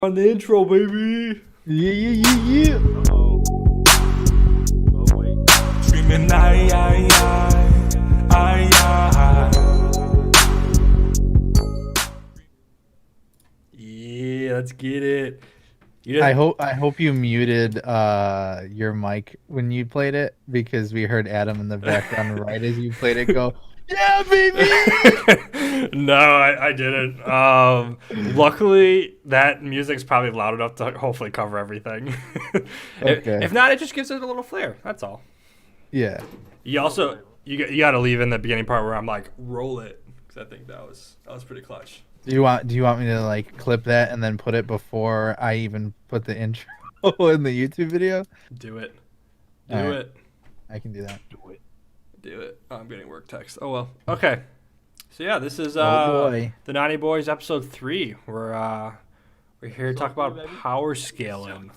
On the intro, baby. Yeah. Oh wait. Screaming, ay, ay, ay, ay, ay. Yeah, let's get it. I hope you muted your mic when you played it, because we heard Adam in the background right as you played it go, yeah, baby. No, I didn't. Luckily, that music's probably loud enough to hopefully cover everything. Okay. If not, it just gives it a little flair. That's all. Yeah. You also you got to leave in the beginning part where I'm like, roll it, because I think that was pretty clutch. Do you want me to like clip that and then put it before I even put the intro in the YouTube video? Do it. All right. It. I can do that. Do it. Oh, I'm getting work text. Oh well. Okay. So yeah, this is Oh boy. the Nani Boyz episode 3. We're here to talk about baby. power scaling.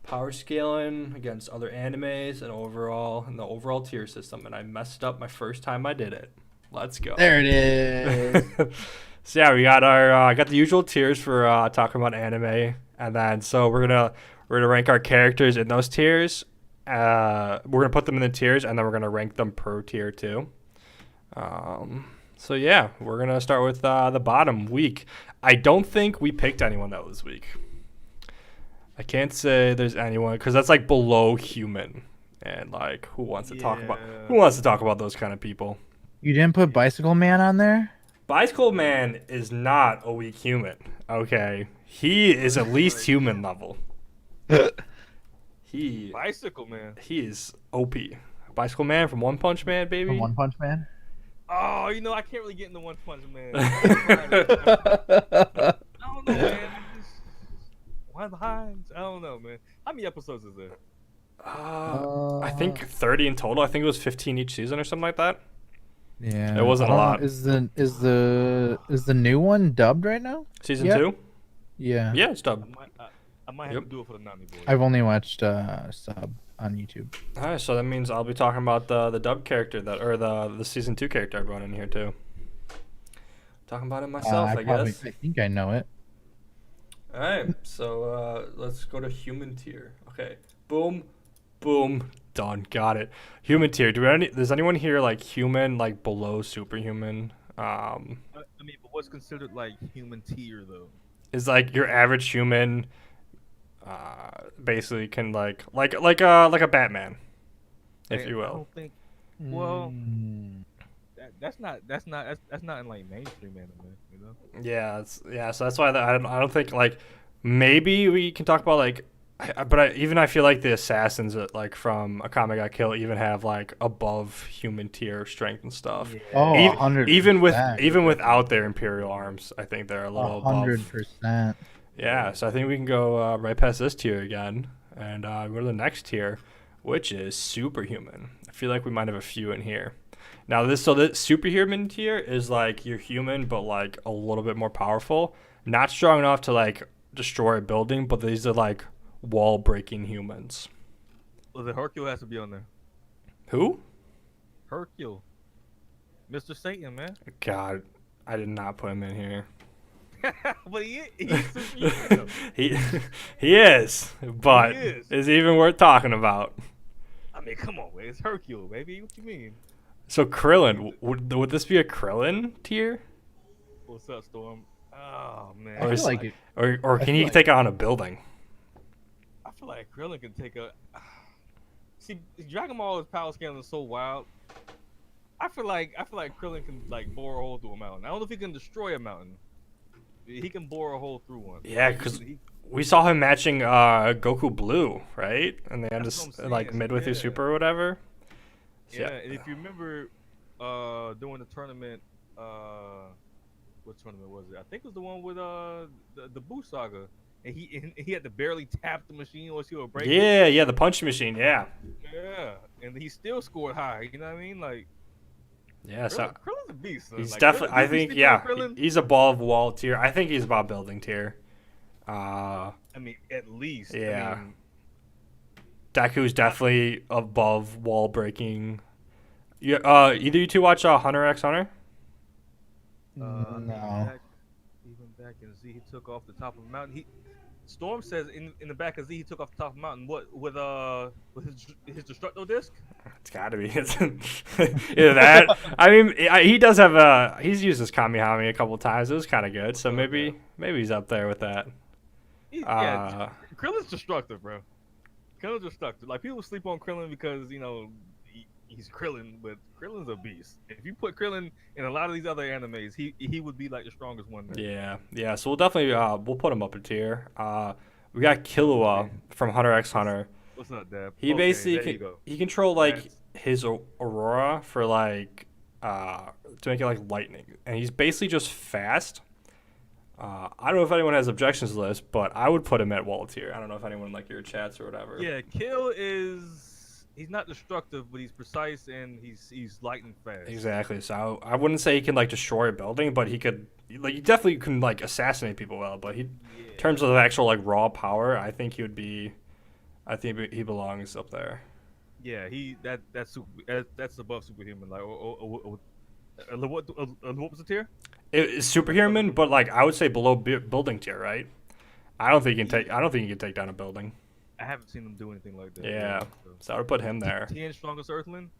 Power scaling against other animes and the overall tier system, and I messed up my first time I did it. Let's go. There it is. So yeah, we got our got the usual tiers for talking about anime, and then so we're gonna rank our characters in those tiers. We're gonna put them in the tiers, and then we're gonna rank them per tier too. So yeah, we're gonna start with the bottom week. I don't think we picked anyone that was weak. I can't say there's anyone, because that's like below human, and like who wants to talk about those kind of people? You didn't put Bicycle Man on there? Bicycle Man is not a weak human. Okay, he is at least human level. Bicycle Man. He is OP. Bicycle Man from One Punch Man, baby. From One Punch Man? Oh, I can't really get into One Punch Man. I don't know, man. One of the highs. I don't know, man. How many episodes is there? I think 30 in total. I think it was 15 each season or something like that. Yeah. It wasn't a lot. Is the new one dubbed right now? Season Yep. 2? Yeah. Yeah, it's dubbed. I might have to do it for the Nani Boyz. I've only watched sub on YouTube. All right, so that means I'll be talking about the dub character the season 2 character I brought in here too. Talking about it myself, I guess. I think I know it. All right, so let's go to human tier. Okay, boom, boom, done, got it. Human tier. Does anyone here like human, like below superhuman? I mean, but what's considered like human tier though? Is like your average human, basically can like a Batman, if you I will. don't think. Well, that's not in like mainstream anime, you know. Yeah, so that's why I don't think like maybe we can talk about like, but I feel like the assassins that like from Akame got killed even have like above human tier strength and stuff. Yeah. Oh, 100%. Even without their imperial arms, I think they're a little above. 100%. Yeah, so I think we can go right past this tier again and go to the next tier, which is superhuman. I feel like we might have a few in here. Now this superhuman tier is like you're human but like a little bit more powerful, not strong enough to like destroy a building, but these are like wall breaking humans. Well, the Hercule has to be on there. Who? Hercule, Mr. Satan, man. God, I did not put him in here. But he's superhuman. he is, but He is. is he even worth talking about? I mean, come on, man. It's Hercule, baby. What you mean? So Krillin, would this be a Krillin tier? What's up, Storm? Oh man. I feel like it. Or can he take on a building? I feel like Krillin can take a. See, Dragon Ball's power scaling is so wild. I feel like Krillin can like bore a hole through a mountain. I don't know if he can destroy a mountain. He can bore a hole through one. Yeah, because we saw him matching Goku Blue, right? And they had That's what I'm this saying, like midway through yeah. Super or whatever. Yeah, and if you remember, during the tournament, what tournament was it? I think it was the one with the Boo Saga, and he had to barely tap the machine or she would break it. Yeah, the punch machine, yeah. Yeah, and he still scored high. You know what I mean? Like, Yeah, so Krillin's a beast. Son. he's Like, definitely, I did we think, sleep yeah, on Krillin? he's above wall tier. I think he's above building tier. I mean, at least. Yeah. I mean, Deku's definitely above wall breaking. Yeah, either you two watch Hunter x Hunter? No. Even back in Z, he took off the top of the mountain. Storm says in the back of Z, he took off the top of the mountain. What with his destructo disc? It's got to be. Either that. I mean, he does have he's used his Kamehame a couple times. It was kind of good. So maybe he's up there with that. Yeah, Krillin's destructive, bro. Krillin's destructive. Like people sleep on Krillin because he's Krillin, but Krillin's a beast. If you put Krillin in a lot of these other animes, he would be like the strongest one there. Yeah. So we'll definitely we'll put him up a tier. We got Kilauea from Hunter x Hunter. What's up, Dab? He basically he control like his aurora for like to make it like lightning, and he's basically just fast. I don't know if anyone has objections to this, but I would put him at wall tier. I don't know if anyone like your chats or whatever. Yeah, Kill he's not destructive, but he's precise and he's light and fast. Exactly. So I wouldn't say he can like destroy a building, but he definitely can like assassinate people well. But in terms of actual like raw power, I think he he belongs up there. Yeah, that's above superhuman. Like, what was the tier? It's superhuman, but like I would say below building tier, right? I don't think he can take down a building. I haven't seen him do anything like that. Yeah, so I would put him there. Tien's strongest Earthling.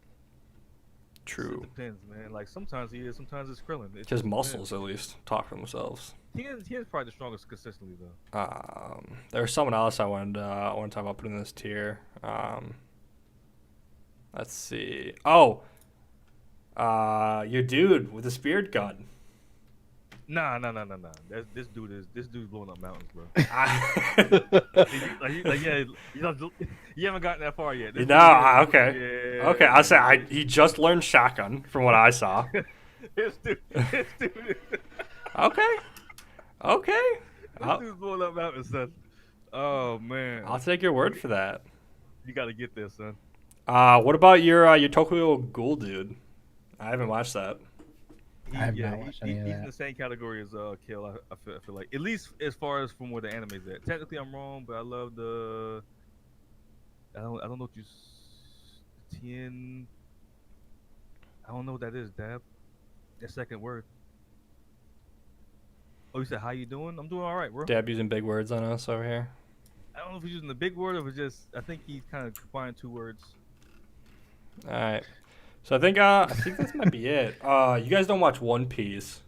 True. It depends, man. Like sometimes he is, sometimes it's Krillin. His muscles, at least, talk for themselves. Tien's probably the strongest consistently, though. There's someone else I wanted to talk about putting in this tier. Let's see. Oh, your dude with the spirit gun. Nah. This dude's blowing up mountains, bro. You haven't gotten that far yet. Okay. Yeah. Okay, I'll say he just learned shotgun from what I saw. This dude. Okay. This dude's blowing up mountains, son. Oh man. I'll take your word for that. You gotta get this, son. What about your Tokyo Ghoul dude? I haven't watched that. I have not watched any of he's that. in the same category as Kill. I feel like, at least as far as from where the anime's at. Technically, I'm wrong, but I love the. I don't know what you. Tien. I don't know what that is, Dab. That second word. Oh, you said how you doing? I'm doing all right, bro. Dab using big words on us over here. I don't know if he's using the big word or if it's just. I think he's kind of combining two words. All right. So I think this might be it. You guys don't watch One Piece.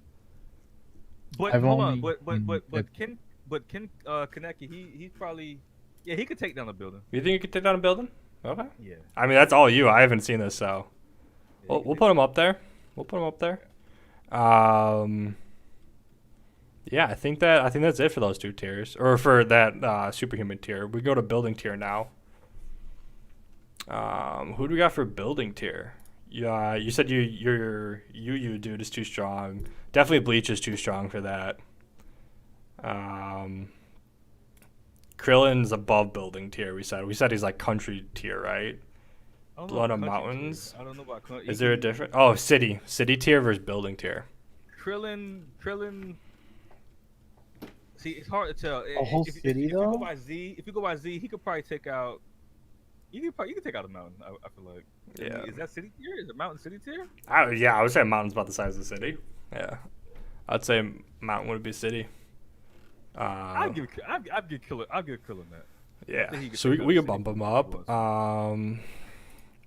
But hold on, but Ken Kaneki, he's probably he could take down a building. You think you could take down a building? Okay. Yeah. I mean that's all you. I haven't seen this, so Yeah, we'll put him up there. Yeah, I think that's it for those two tiers, or for that superhuman tier. We go to building tier now. Who do we got for building tier? Yeah, you said your dude is too strong. Definitely Bleach is too strong for that. Krillin's above building tier. We said he's like country tier, right? Blood on Mountains. Tier. I don't know about country. Is there a different? Oh, city tier versus building tier. Krillin. See, it's hard to tell. A whole city though. If you go by Z, he could probably take out. You could take out a mountain. I feel like. Yeah. Is that city tier? Is it mountain city tier? I would say a mountain's about the size of the city. Yeah, I'd say mountain would be city. I'd give Krillin that. Yeah, so we can bump him up.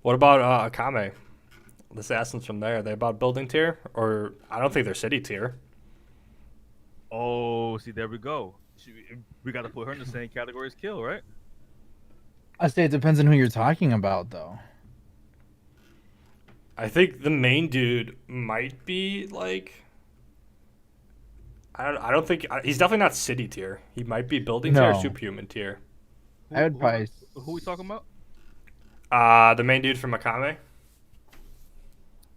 What about Akame? The assassins from there, are they about building tier? Or I don't think they're city tier. Oh, see, there we go. We got to put her in the same category as Kill, right? I say it depends on who you're talking about, though. I think the main dude might be like. I don't think he's definitely not city tier. He might be building tier or superhuman tier. I would probably. Who we talking about? The main dude from Akame.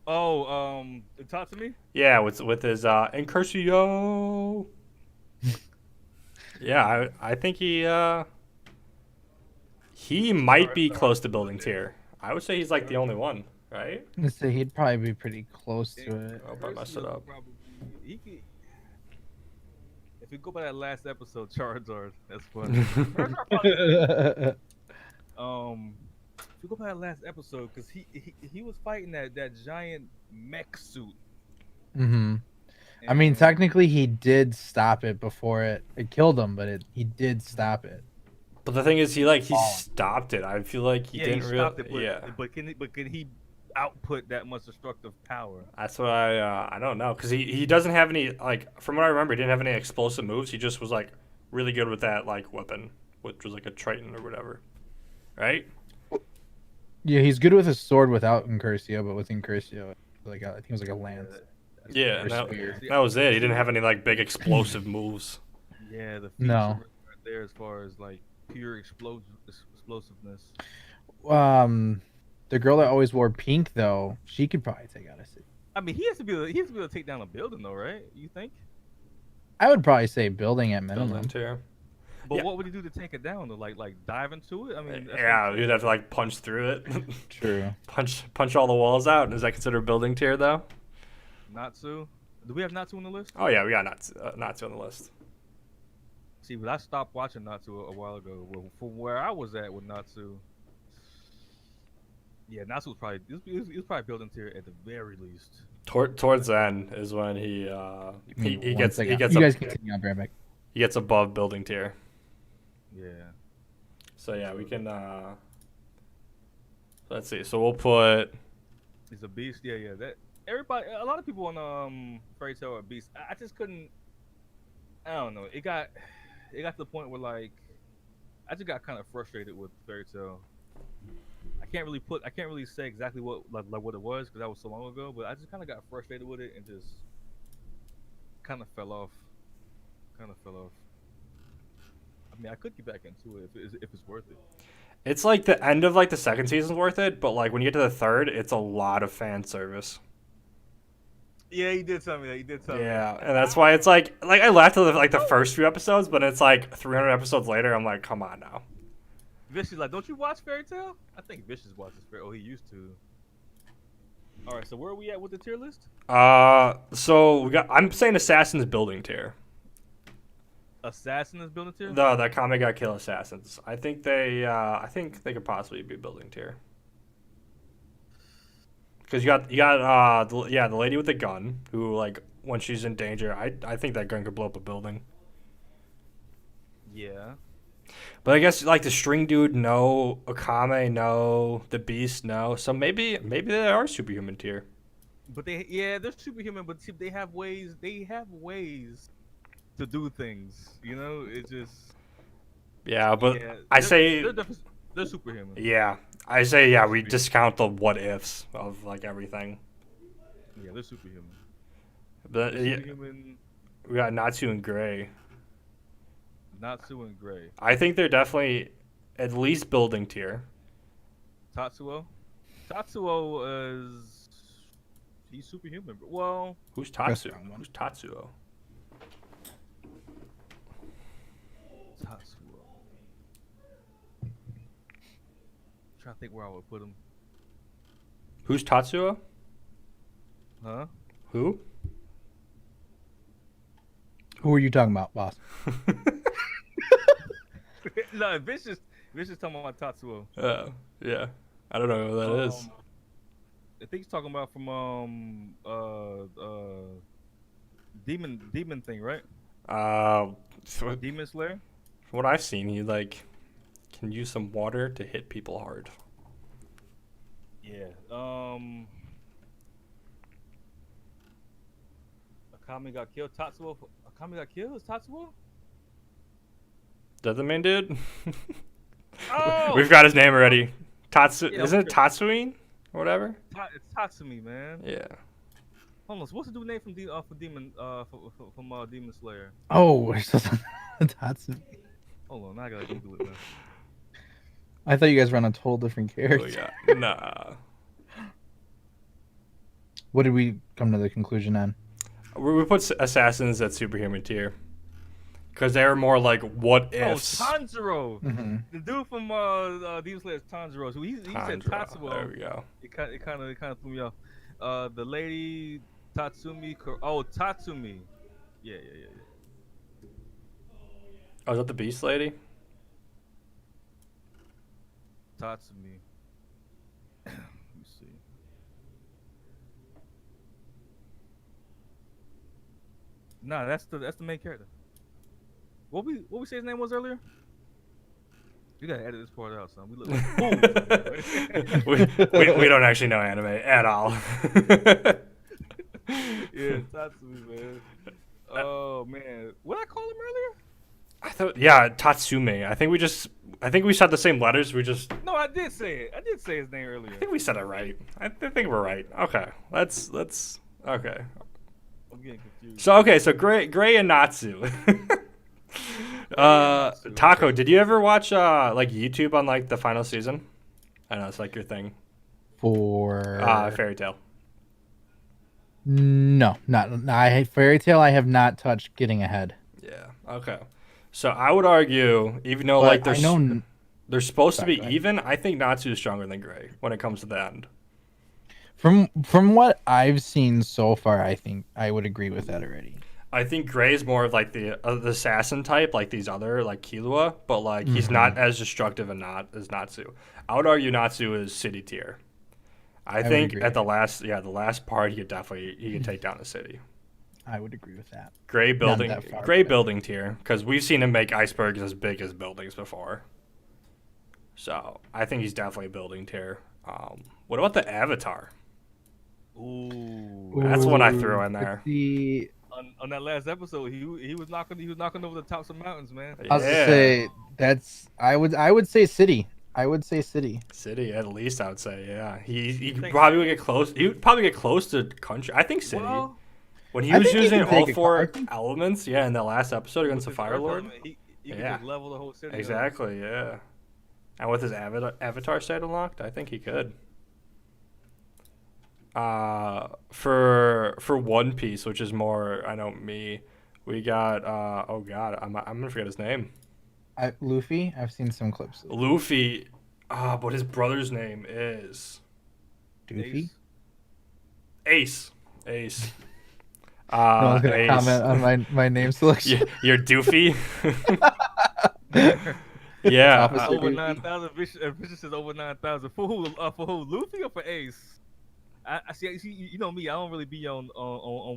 Oh, talk to me. Yeah, with his Incursio. Yeah, I think he might be close to building tier. I would say he's like the only one, right? I'd say he'd probably be pretty close to it. I hope I messed it up. He could, if we go by that last episode, Charizard, that's funny. If we go by that last episode, because he was fighting that giant mech suit. Mm-hmm. I mean, And technically, he did stop it before it killed him, but he did stop it. But the thing is, he Oh. stopped it. I feel like he yeah, didn't he really. stopped it, Yeah, but can he output that much destructive power? that's what I don't know because he doesn't have any like from what I remember he didn't have any explosive moves. He just was like really good with that like weapon, which was like a Triton or whatever, right? Yeah, he's good with his sword without Incursio, but with Incursio, like I think it was like a lance. Yeah, Or and spear. that was it. He didn't have See, any like big explosive moves. yeah, the feats No. are right there as far as like pure explosiveness. The girl that always wore pink though, she could probably take out a city. I mean, he has to be able to take down a building though, right? You think? I would probably say building at minimum. Building tier. But Yeah. what would he do to take it down? To like dive into it? I mean, that's what I'm Yeah, saying. you'd have to like punch through it. True. punch all the walls out. Is that considered building tier though? Natsu. Do we have Natsu on the list? Oh yeah, we got Natsu on the list. See, but I stopped watching Natsu a while ago. Well, from where I was at with Natsu, yeah, Natsu was probably he was probably building tier at the very least. Towards the end is when he One gets second. he You guys continue. I'll be right back. gets above building tier. Yeah. So yeah, we can. Let's see. So we'll put. He's a beast. Yeah, yeah. That everybody, a lot of people on Fairy Tail are beasts. I just couldn't. I don't know. It got to the point where like, I just got kind of frustrated with Fairy Tail. I can't really say exactly what what it was because that was so long ago. But I just kind of got frustrated with it and just kind of fell off. I mean, I could get back into it if it's worth it. It's like the end of like the second season's worth it, but like when you get to the third, it's a lot of fan service. Yeah, he did tell me that. He did tell me Yeah, that. and that's why it's like I laughed at like the first few episodes, but it's like 300 episodes later, I'm like, come on now. Vish is like, don't you watch Fairy Tail? I think Vicious watches Fairy. Oh, he used to. All right, so where are we at with the tier list? So I'm saying Assassin's building tier. Assassin is building tier. The Akame got Kill Assassins. I think they could possibly be building tier. Because you got the lady with the gun who like when she's in danger, I think that gun could blow up a building. Yeah. But I guess like the string dude, no. Akame, no. The beast, no. So maybe they are superhuman tier. But they're superhuman. But see, they have ways to do things. You know, it's just. Yeah, but Yeah, I say they're superhuman. yeah. I say yeah. We discount the what ifs of like everything. Yeah, they're superhuman. But They're yeah, superhuman. we got Natsu and Gray. Natsu and Gray. I think they're definitely at least building tier. Tatsuo is he's superhuman. Well, Who's Tatsu? That's wrong one. Who's Tatsuo? Tatsuo. Trying to think where I would put him. Who's Tatsuo? Huh? Who? Who are you talking about, boss? No, Vicious talking about Tatsuo. Oh, yeah. I don't know who that is. I think he's talking about from demon thing, right? From Demon Slayer. what I've seen, he like can use some water to hit people hard. Yeah. Akame got killed. Tatsuo. Akame got killed. Is Tatsuo? Is that the main dude? Oh, We've got his name already. Tatsu. Yeah, Isn't it okay. Tatsuine or whatever? It's Tatsumi, man. Yeah. Hold on. So what's the dude name from Demon Slayer? Oh, we're supposed to Tatsu. Hold on. Now I gotta Google it now. I thought you guys were on a total different Oh, character. yeah. Nah. What did we come to the conclusion on? We put Assassins at superhuman tier. Because they're more like what ifs. Oh, Tanjiro. Mm-hmm. The dude from Demon Slayer is Tanjiro. So he said Tanjiro. There we Tatsuo. go. It kind of threw me off. The lady Tatsumi. Oh, Tatsumi. Yeah. Oh, is that the Beast Lady? Tatsumi. Let me see. Nah, that's the main character. What we say his name was earlier? You gotta edit this part out, son. We look like fools. we don't actually know anime at all. Yeah, Tatsumi, man. Oh man, what did I call him earlier? I thought, yeah, Tatsume. I think we said the same letters. We just, No, I did say it. I did say his name earlier. I think we said it right. I think we're right. Okay, let's okay. I'm getting confused. So Gray and Natsu. Taco, did you ever watch like YouTube on like the final season? I know it's like your thing. For Fairy Tail. no, Fairy Tail. I have not touched Getting Ahead. Yeah. Okay. So I would argue, even though But like I know they're supposed to be Sorry, go ahead. even, I think Natsu is stronger than Gray when it comes to the end. from what I've seen so far, I think I would agree with that already. I think Gray is more of like the assassin type, like these other like Kilauea, but like he's not as destructive and not as Natsu. I would argue Natsu is city tier. I would think agree. at the last part he could take down a city. I would agree with that. Gray building, that far, Gray but- building tier, because we've seen him make icebergs as big as buildings before. So I think he's definitely building tier. What about the Avatar? Ooh. That's what I threw in Ooh, there. The On that last episode, he was knocking over the tops of mountains, man. I was to say I would say City. I would say City. City, at least I would say, yeah. He could think- probably get close. He would probably get close to country. I think City. Well, When he I was think he using can all take four I think- elements, yeah, in that last episode against the with his Fire Earth Lord. element, he could Yeah. just level the whole city. up. Exactly, yeah. And with his avatar state unlocked, I think he could. For One Piece, which is more, I know me, we got oh god, I'm gonna forget his name. Luffy. I've seen some clips. Luffy, but his brother's name is Doofy. Ace. Ace. No one's gonna Ace. comment on my name selection. You're doofy. Yeah. Officer Over Doofy. 9,000. Vicious is over 9,000. For who? For who? Luffy or for Ace? I see. You know me. I don't really be on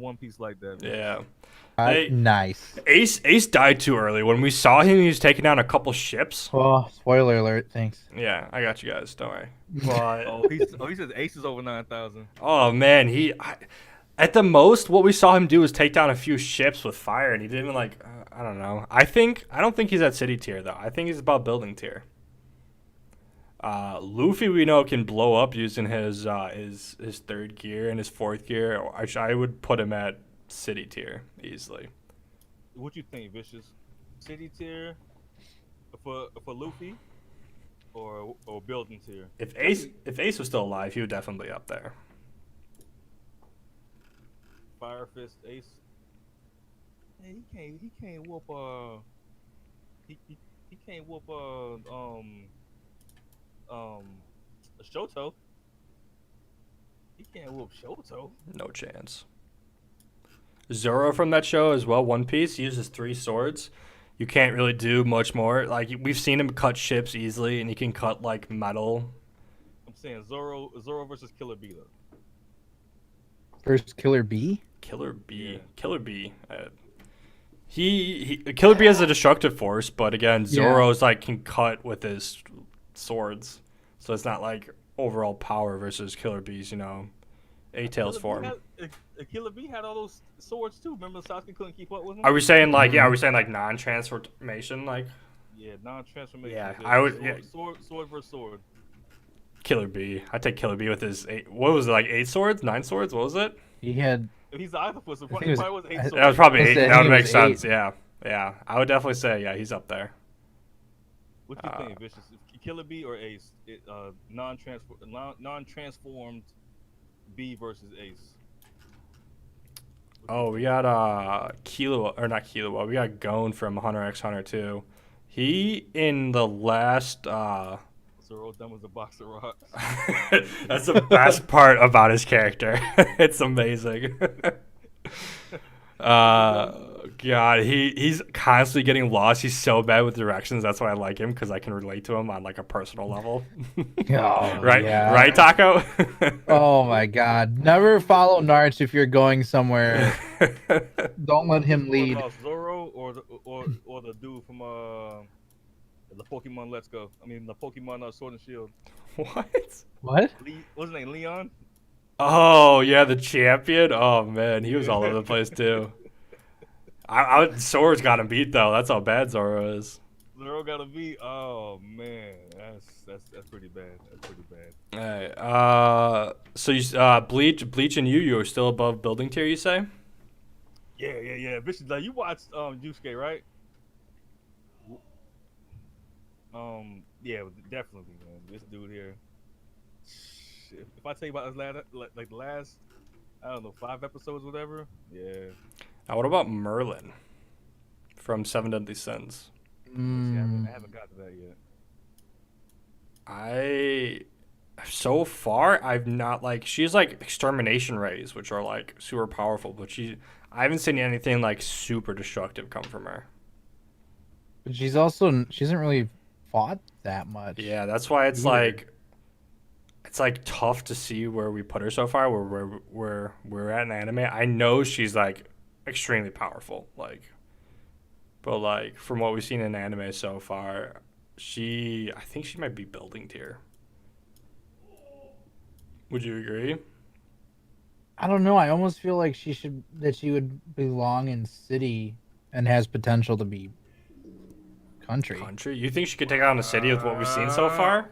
One Piece like that. Man. Yeah. Hey. Nice. Ace died too early. When we saw him, he was taking down a couple ships. Oh, spoiler alert! Thanks. Yeah, I got you guys. Don't worry. But He says Ace is over 9,000. oh man, at the most, what we saw him do was take down a few ships with fire, and he didn't even like. I don't know. I don't think he's at city tier though. I think he's about building tier. Luffy, we know, can blow up using his third gear and his fourth gear. I would put him at city tier easily. What you think, Vicious? City tier for Luffy, or building tier? If Ace was still alive, he would definitely be up there. Fire Fist Ace. Hey, he can't whoop he can't whoop Shoto. He can't whoop Shoto. No chance. Zoro from that show as well, One Piece, he uses 3 swords. You can't really do much more. Like, we've seen him cut ships easily, and he can cut, like, metal. I'm saying Zoro versus Killer Bee though. First Killer Bee. Killer Bee. Yeah. Killer Bee. Killer Bee has a destructive force, but again, Zoro's, like, can cut with his swords. So it's not, like, overall power versus Killer Bee's, A-Tails form. Killer Bee had all those swords too. Remember Sasuke couldn't keep up with him? Are we saying, like, non-transformation, like? Yeah, non-transformation. Yeah, I would- yeah. Sword versus sword. Killer Bee. I'd take Killer Bee with his 8. What was it, like 8 swords? 9 swords? What was it? He had. If he's the octopus, it think probably it was- was 8 I- swords. That was probably I 8. said That would he make was sense. 8. Yeah. I would definitely say, yeah, he's up there. What do you think, Vicious? Killer Bee or Ace? Non-transformed Bee versus Ace. Oh, we got Kilauea, or not Kilauea. We got Gon from Hunter x Hunter 2. He in the last. Zoro dumb as a box of rocks. That's the best part about his character. It's amazing. God, he's constantly getting lost. He's so bad with directions. That's why I like him, because I can relate to him on like a personal level. Oh, Right, yeah. right, Taco. Oh my God! Never follow Narch if you're going somewhere. Don't let him What lead. about Zoro or the dude from the Pokemon Let's Go? I mean the Pokemon Sword and Shield. What? What? What's his name? Leon. Oh yeah, the champion. Oh man, he was all Yeah. over the place too. Sora's got him beat though. That's how bad Zoro is. Zoro got a V. Oh man, that's pretty bad. That's pretty bad. Hey, so you Bleach and Yu are still above building tier, you say? Yeah. Bitch, like you watched Yusuke, right? Yeah, definitely, man. This dude here. If I tell you about his last, like the last, I don't know, 5 episodes, whatever. Yeah. Now, what about Merlin from Seven Deadly Sins? See, I haven't got to that yet. So far, I've not like she's like extermination rays, which are like super powerful, but I haven't seen anything like super destructive come from her. But she hasn't really fought that much. Yeah, that's why it's either. like tough to see where we put her so far, where we're at in anime. I know she's like extremely powerful, like, but like from what we've seen in anime so far, I think she might be building tier. Would you agree? I don't know. I almost feel like she would belong in city and has potential to be country. Country? You think she could take on a city with what we've seen so far?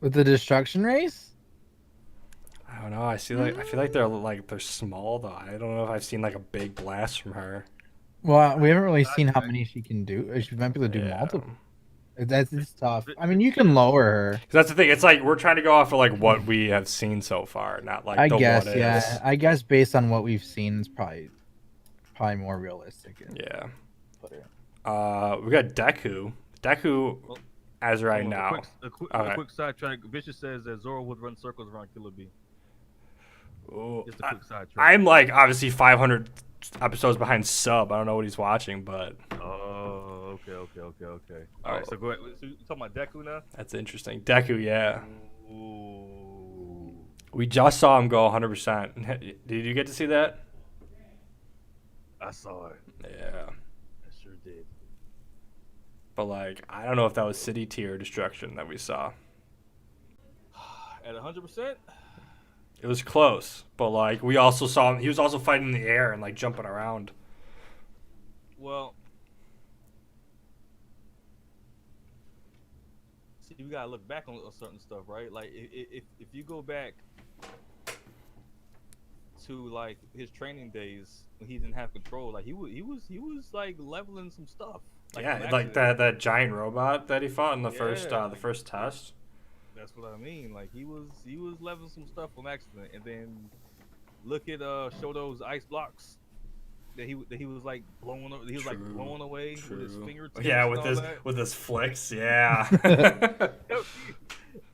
With the destruction race? I don't know. I feel like they're small though. I don't know if I've seen like a big blast from her. Well, we haven't really seen how many she can do. She might be able to do Yeah. multiple. It's tough. I mean, you can lower her. 'Cause that's the thing. It's like we're trying to go off of like what we have seen so far, not like I the guess, what yeah. is. I guess based on what we've seen, it's probably more realistic. Yeah. Put her. We got Deku. Deku, Well, as right Hold on, now. a quick sidetrack. Vicious says that Zoro would run circles around Killer Bee. Ooh, Just a quick sidetrack. I'm like obviously 500 episodes behind Sub. I don't know what he's watching, but Oh, okay. All right, so go ahead. So you talking about Deku now? that's interesting. Deku, yeah. Ooh. We just saw him go 100%. Did you get to see that? I saw it. Yeah. I sure did. But like, I don't know if that was city tier destruction that we saw. At 100%? It was close, but like we also saw him. He was also fighting in the air and like jumping around. Well, see, we gotta look back on certain stuff, right? Like, if you go back to like his training days when he didn't have control, like he was like leveling some stuff. Like Yeah, some like accident. that giant robot that he fought in the Yeah. first test. That's what I mean. Like he was leveling some stuff on accident, and then look at Shoto's ice blocks that he was like blowing. He was like True, blowing away with his true. fingertips. Yeah, and all that. with his flicks. Yeah.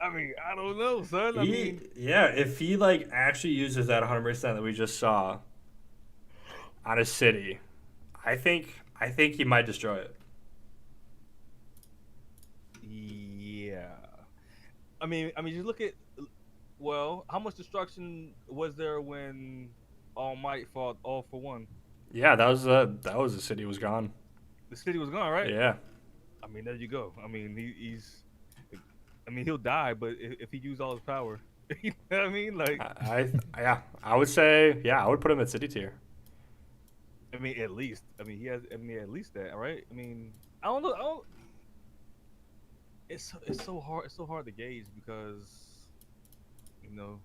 I mean, I don't know, son. I mean, Yeah, if he like actually uses that 100% that we just saw on a city, I think he might destroy it. yeah. I mean, you look at, well, how much destruction was there when All Might fought All for One? Yeah, that was the city was gone. The city was gone, right? Yeah. I mean, there you go. I mean, he'll die, but if he used all his power, you know what I mean? Like, I would say I would put him at city tier. I mean, at least. I mean, he has. I mean, at least that, right? I mean, I don't know. It's so hard. It's so hard to gauge because, you know.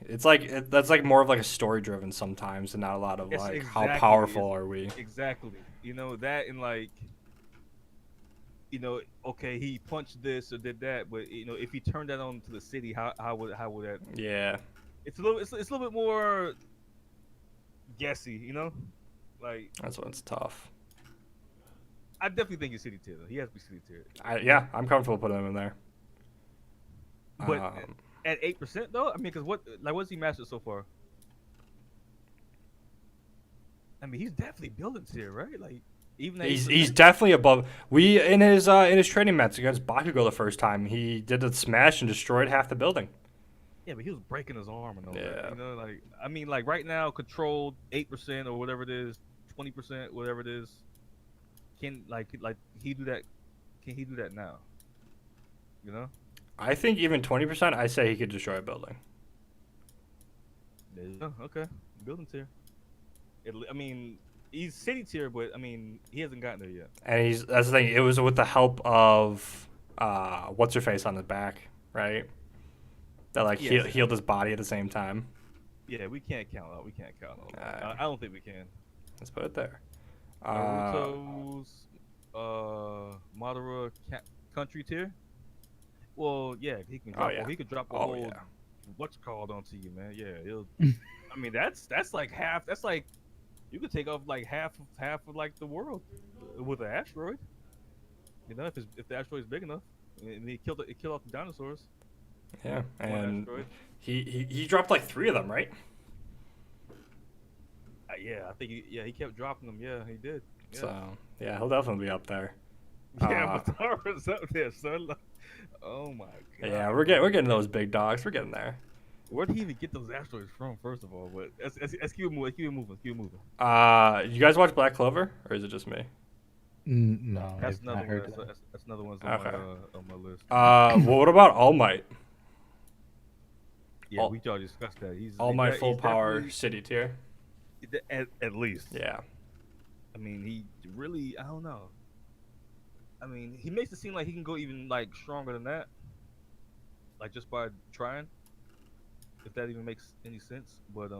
It's like that's like more of like a story driven sometimes, and not a lot of It's like exactly- how powerful are we. Exactly. You know that, and like, you know, okay, he punched this or did that, but you know, if he turned that on to the city, how would that? Yeah. It's a little bit more guessy, you know. Like, That's what's tough. I definitely think he's city tier. Though. He has to be city tier. I'm comfortable putting him in there. But at 8% though, I mean, because what's he mastered so far? I mean, he's definitely building tier, right? Like even at He's 8%. definitely above. We in his training match against Bakugo the first time, he did a smash and destroyed half the building. Yeah, but he was breaking his arm and all that. Yeah. You know, like I mean, like right now, controlled 8% or whatever it is, 20%, whatever it is. Can like he do that? Can he do that now? You know? I think even 20%, I say he could destroy a building. There you go. Okay, building tier. I mean, he's city tier, but I mean, he hasn't gotten there yet. And that's the thing. It was with the help of what's her face on the back, right? That like Yes. healed his body at the same time. Yeah, we can't count out. We can't count out. Alright. I don't think we can. Let's put it there. Naruto's Madara country tier. Well, yeah, he can drop. yeah. He could drop a Oh, whole yeah. what's called onto you, man. Yeah, he'll. I mean, that's like half. That's like you could take off like half of like the world with an asteroid. You know, if the asteroid's big enough, and it killed off the dinosaurs. Yeah, One and asteroid. he dropped like 3 of them, right? Yeah, I think he kept dropping them. Yeah, he did. Yeah. So yeah, he'll definitely be up there. Yeah, Madara's up there, son. Oh my god. Yeah, we're getting those big dogs. We're getting there. Where did he even get those asteroids from? First of all, but let's keep it moving. Keep it moving. You guys watch Black Clover, or is it just me? No, That's I've not another heard one. that. That's another one Okay. on my list. Well, what about All Might? Yeah, All- we already discussed that. All Might full he's power definitely- city tier. at least. Yeah. I mean, he really. I don't know. I mean, he makes it seem like he can go even like stronger than that. Like just by trying. If that even makes any sense, but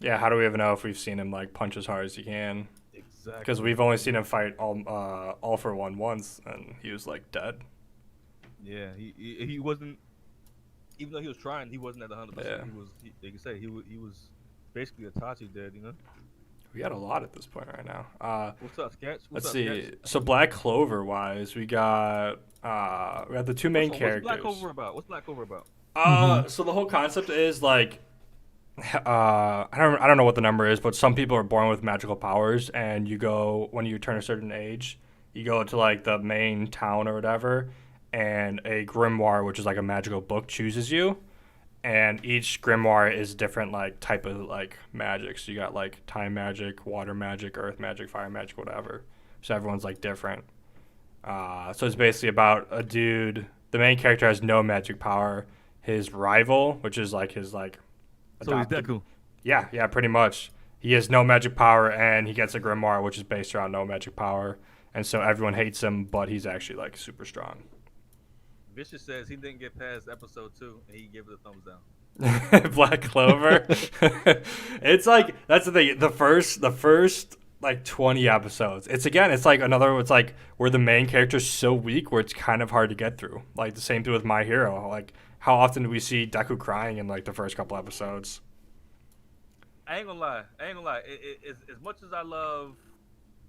Yeah. How do we ever know if we've seen him like punch as hard as he can? exactly. Because we've only seen him fight all for one once, and he was like dead. Yeah, he wasn't. Even though he was trying, he wasn't at 100%. Yeah. He was. Like you say, he was basically a Tachi dead. You know. We got a lot at this point right now. What's up, Sketch? Let's see. So Black Clover wise, we got the 2 main characters. What's Black Clover about? What's Black Clover about? So the whole concept is like, I don't know what the number is, but some people are born with magical powers, and you go when you turn a certain age, you go to like the main town or whatever, and a grimoire, which is like a magical book, chooses you, and each grimoire is different like type of like magic. So you got like time magic, water magic, earth magic, fire magic, whatever. So everyone's like different. So it's basically about a dude. The main character has no magic power. His rival, which is like his like So he's adopted- Deku. Yeah, pretty much. He has no magic power, and he gets a grimoire, which is based around no magic power, and so everyone hates him, but he's actually like super strong. Vicious says he didn't get past episode 2, and he gave it a thumbs down. Black Clover. It's like that's the thing. The first like 20 episodes. It's like another. It's like where the main character's so weak, where it's kind of hard to get through. Like the same thing with My Hero. Like how often do we see Deku crying in like the first couple episodes? I ain't gonna lie. As much as I love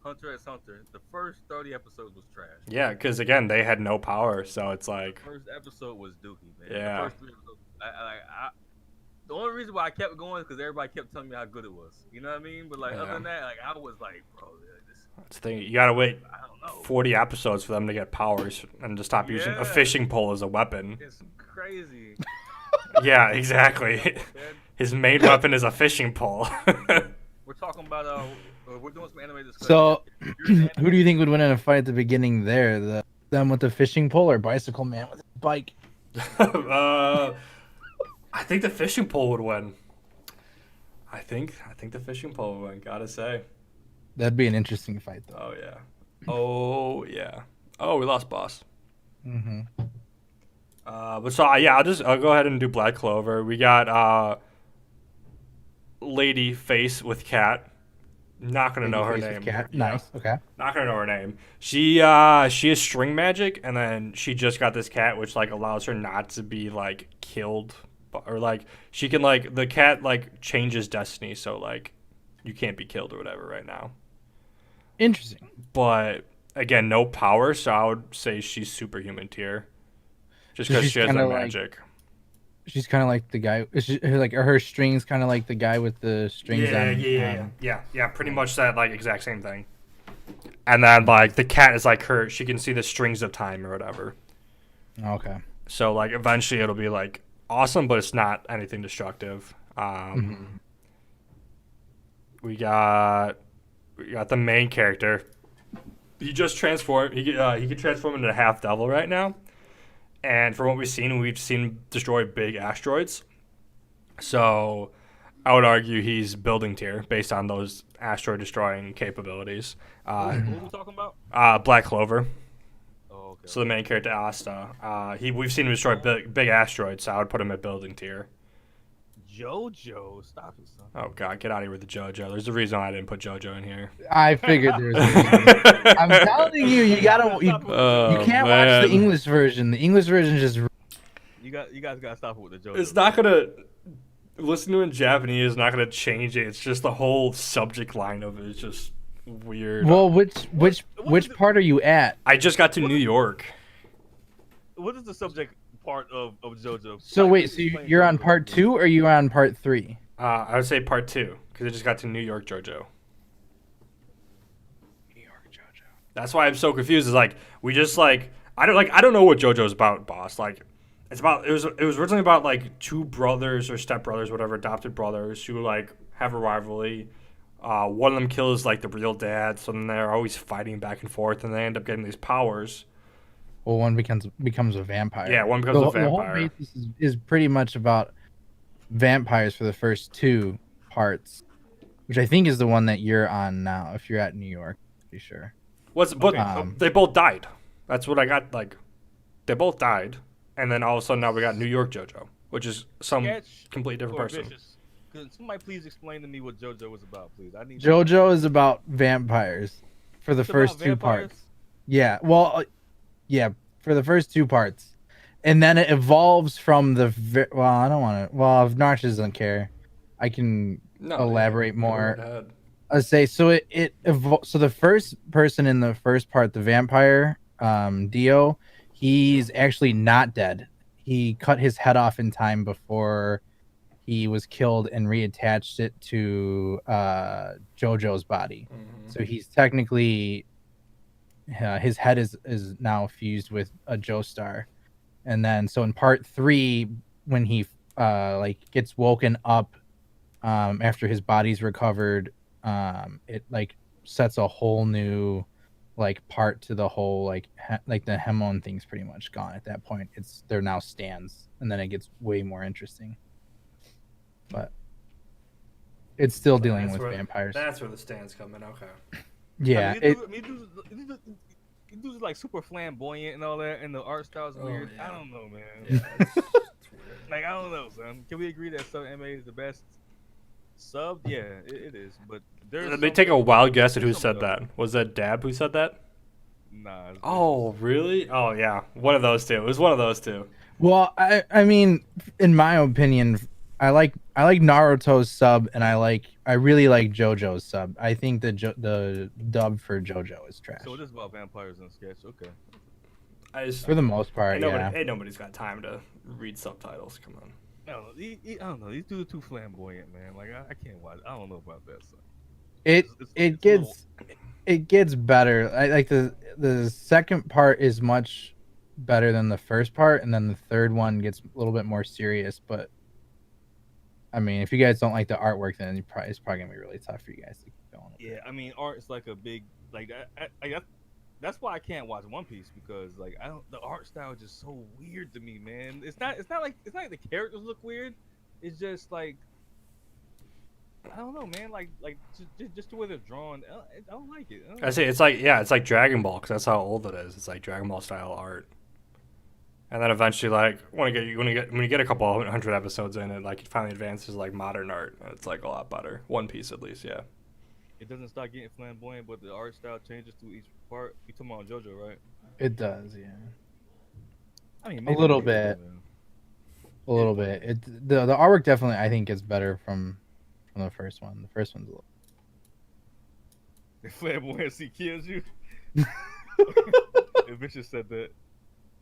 Hunter x Hunter, the first 30 episodes was trash. Yeah, because again, they had no power, so it's like First episode was dookie, man. Yeah. The first 3 episodes, the only reason why I kept going is because everybody kept telling me how good it was. You know what I mean? But like Yeah. other than that, like I was like, bro, this, that's the thing. You gotta wait I don't know. 40 episodes for them to get powers and to stop using a Yeah. fishing pole as a weapon. It's crazy. Yeah, exactly. Man, His main weapon is a fishing pole. we're talking about we're doing some anime discussion. So, If you're an who do you think would win in a fight at the beginning there? Them with the fishing pole or Bicycle Man with a bike? I think the fishing pole would win. I think the fishing pole would win. Gotta say. That'd be an interesting fight, though. Oh yeah. Oh yeah. Oh, we lost boss. Mm-hmm. But so yeah, I'll go ahead and do Black Clover. We got Lady Face with Cat. Not gonna know her name. Cat. Yeah. Nice. Okay. Not gonna know her name. She has string magic, and then she just got this cat, which like allows her not to be like killed, or like she can like the cat like changes destiny, so like you can't be killed or whatever right now. Interesting. But again, no power, so I would say she's superhuman tier, just So because she's she has kinda that like- magic. She's kind of like the guy. Like are her strings kind of like the guy with the strings on? Yeah. Pretty much that like exact same thing. And then like the cat is like her. She can see the strings of time or whatever. Okay. So like eventually it'll be like awesome, but it's not anything destructive. We got the main character. He just transformed. He can transform into a half devil right now. And from what we've seen him destroy big asteroids. So I would argue he's building tier based on those asteroid destroying capabilities. Who are we talking about? Black Clover. Oh, okay. So the main character Asta. We've seen him destroy big asteroids. So I would put him at building tier. JoJo, stop it, son. Oh god, get out of here with the JoJo. There's a reason why I didn't put JoJo in here. I figured there was. I'm telling you, you can't watch the English version. The English version is just. You guys gotta stop it with the JoJo. It's not gonna listen to it in Japanese. Is not gonna change it. It's just the whole subject line of it is just weird. Well, which part are you at? I just got to New York. What is the subject part of JoJo? So wait, so you're on part 2 or you're on part 3? I would say part 2 because I just got to New York JoJo. New York JoJo. That's why I'm so confused. Is like we just like I don't know what JoJo's about, boss. Like it was originally about like two brothers or stepbrothers, whatever, adopted brothers who like have a rivalry. One of them kills like the real dad, so then they're always fighting back and forth, and they end up getting these powers. Well, one becomes a vampire. Yeah, one becomes a vampire. The whole basis is pretty much about vampires for the first 2 parts, which I think is the one that you're on now. If you're at New York, pretty sure. They both died. That's what I got. Like, they both died, and then all of a sudden now we got New York JoJo, which is some completely different person. Vicious? Could somebody please explain to me what JoJo was about, please? JoJo is about vampires for the first 2 parts. Yeah. Well. Yeah, for the first 2 parts, and then it evolves from the. I don't want to. Well, if Narch doesn't care, I can elaborate more. I say so. So the first person in the first part, the vampire, Dio, he's actually not dead. He cut his head off in time before he was killed and reattached it to JoJo's body. Mm-hmm. So he's technically. His head is now fused with a Joestar, and then so in part 3, when he like gets woken up after his body's recovered, it like sets a whole new like part to the whole like the Hemon thing's pretty much gone at that point. They're now stands, and then it gets way more interesting. But it's still dealing with vampires. That's where the stands come in. Okay. Yeah, it dude's like super flamboyant and all that, and the art style's weird. Yeah. I don't know, man. Yeah, it's weird. Like, I don't know, son. Can we agree that Sub MA is the best sub? Yeah, it is. But let me take a wild guess at who said that. Was that Dab who said that? Nah. Oh, really? Oh, yeah. One of those two. It was one of those two. Well, I mean, in my opinion, I like Naruto's sub, and I really like JoJo's sub. I think the dub for JoJo is trash. So it is about vampires and sketch. Okay. For the most part, ain't nobody's got time to read subtitles. Come on. I don't know. These dudes are too flamboyant, man. Like I can't watch. I don't know about that. So. It gets better. I like the second part is much better than the first part, and then the third one gets a little bit more serious, but. I mean, if you guys don't like the artwork, then it's probably gonna be really tough for you guys to keep going. Yeah, I mean, art's like a big like that's why I can't watch One Piece, because like the art style is just so weird to me, man. It's not like the characters look weird. It's just like I don't know, man. Like just the way they're drawn, I don't like it. I say it's like Dragon Ball, because that's how old it is. It's like Dragon Ball style art. And then eventually, like when you get a couple 100 episodes in it, like it finally advances like modern art. It's like a lot better. One Piece at least, yeah. It doesn't start getting flamboyant, but the art style changes to each part. You talking about JoJo, right? It does, yeah. I mean, a little bit. A little bit. The artwork definitely, I think, gets better from the first one. The first one's a little. The flamboyancy kills you. Vicious said that.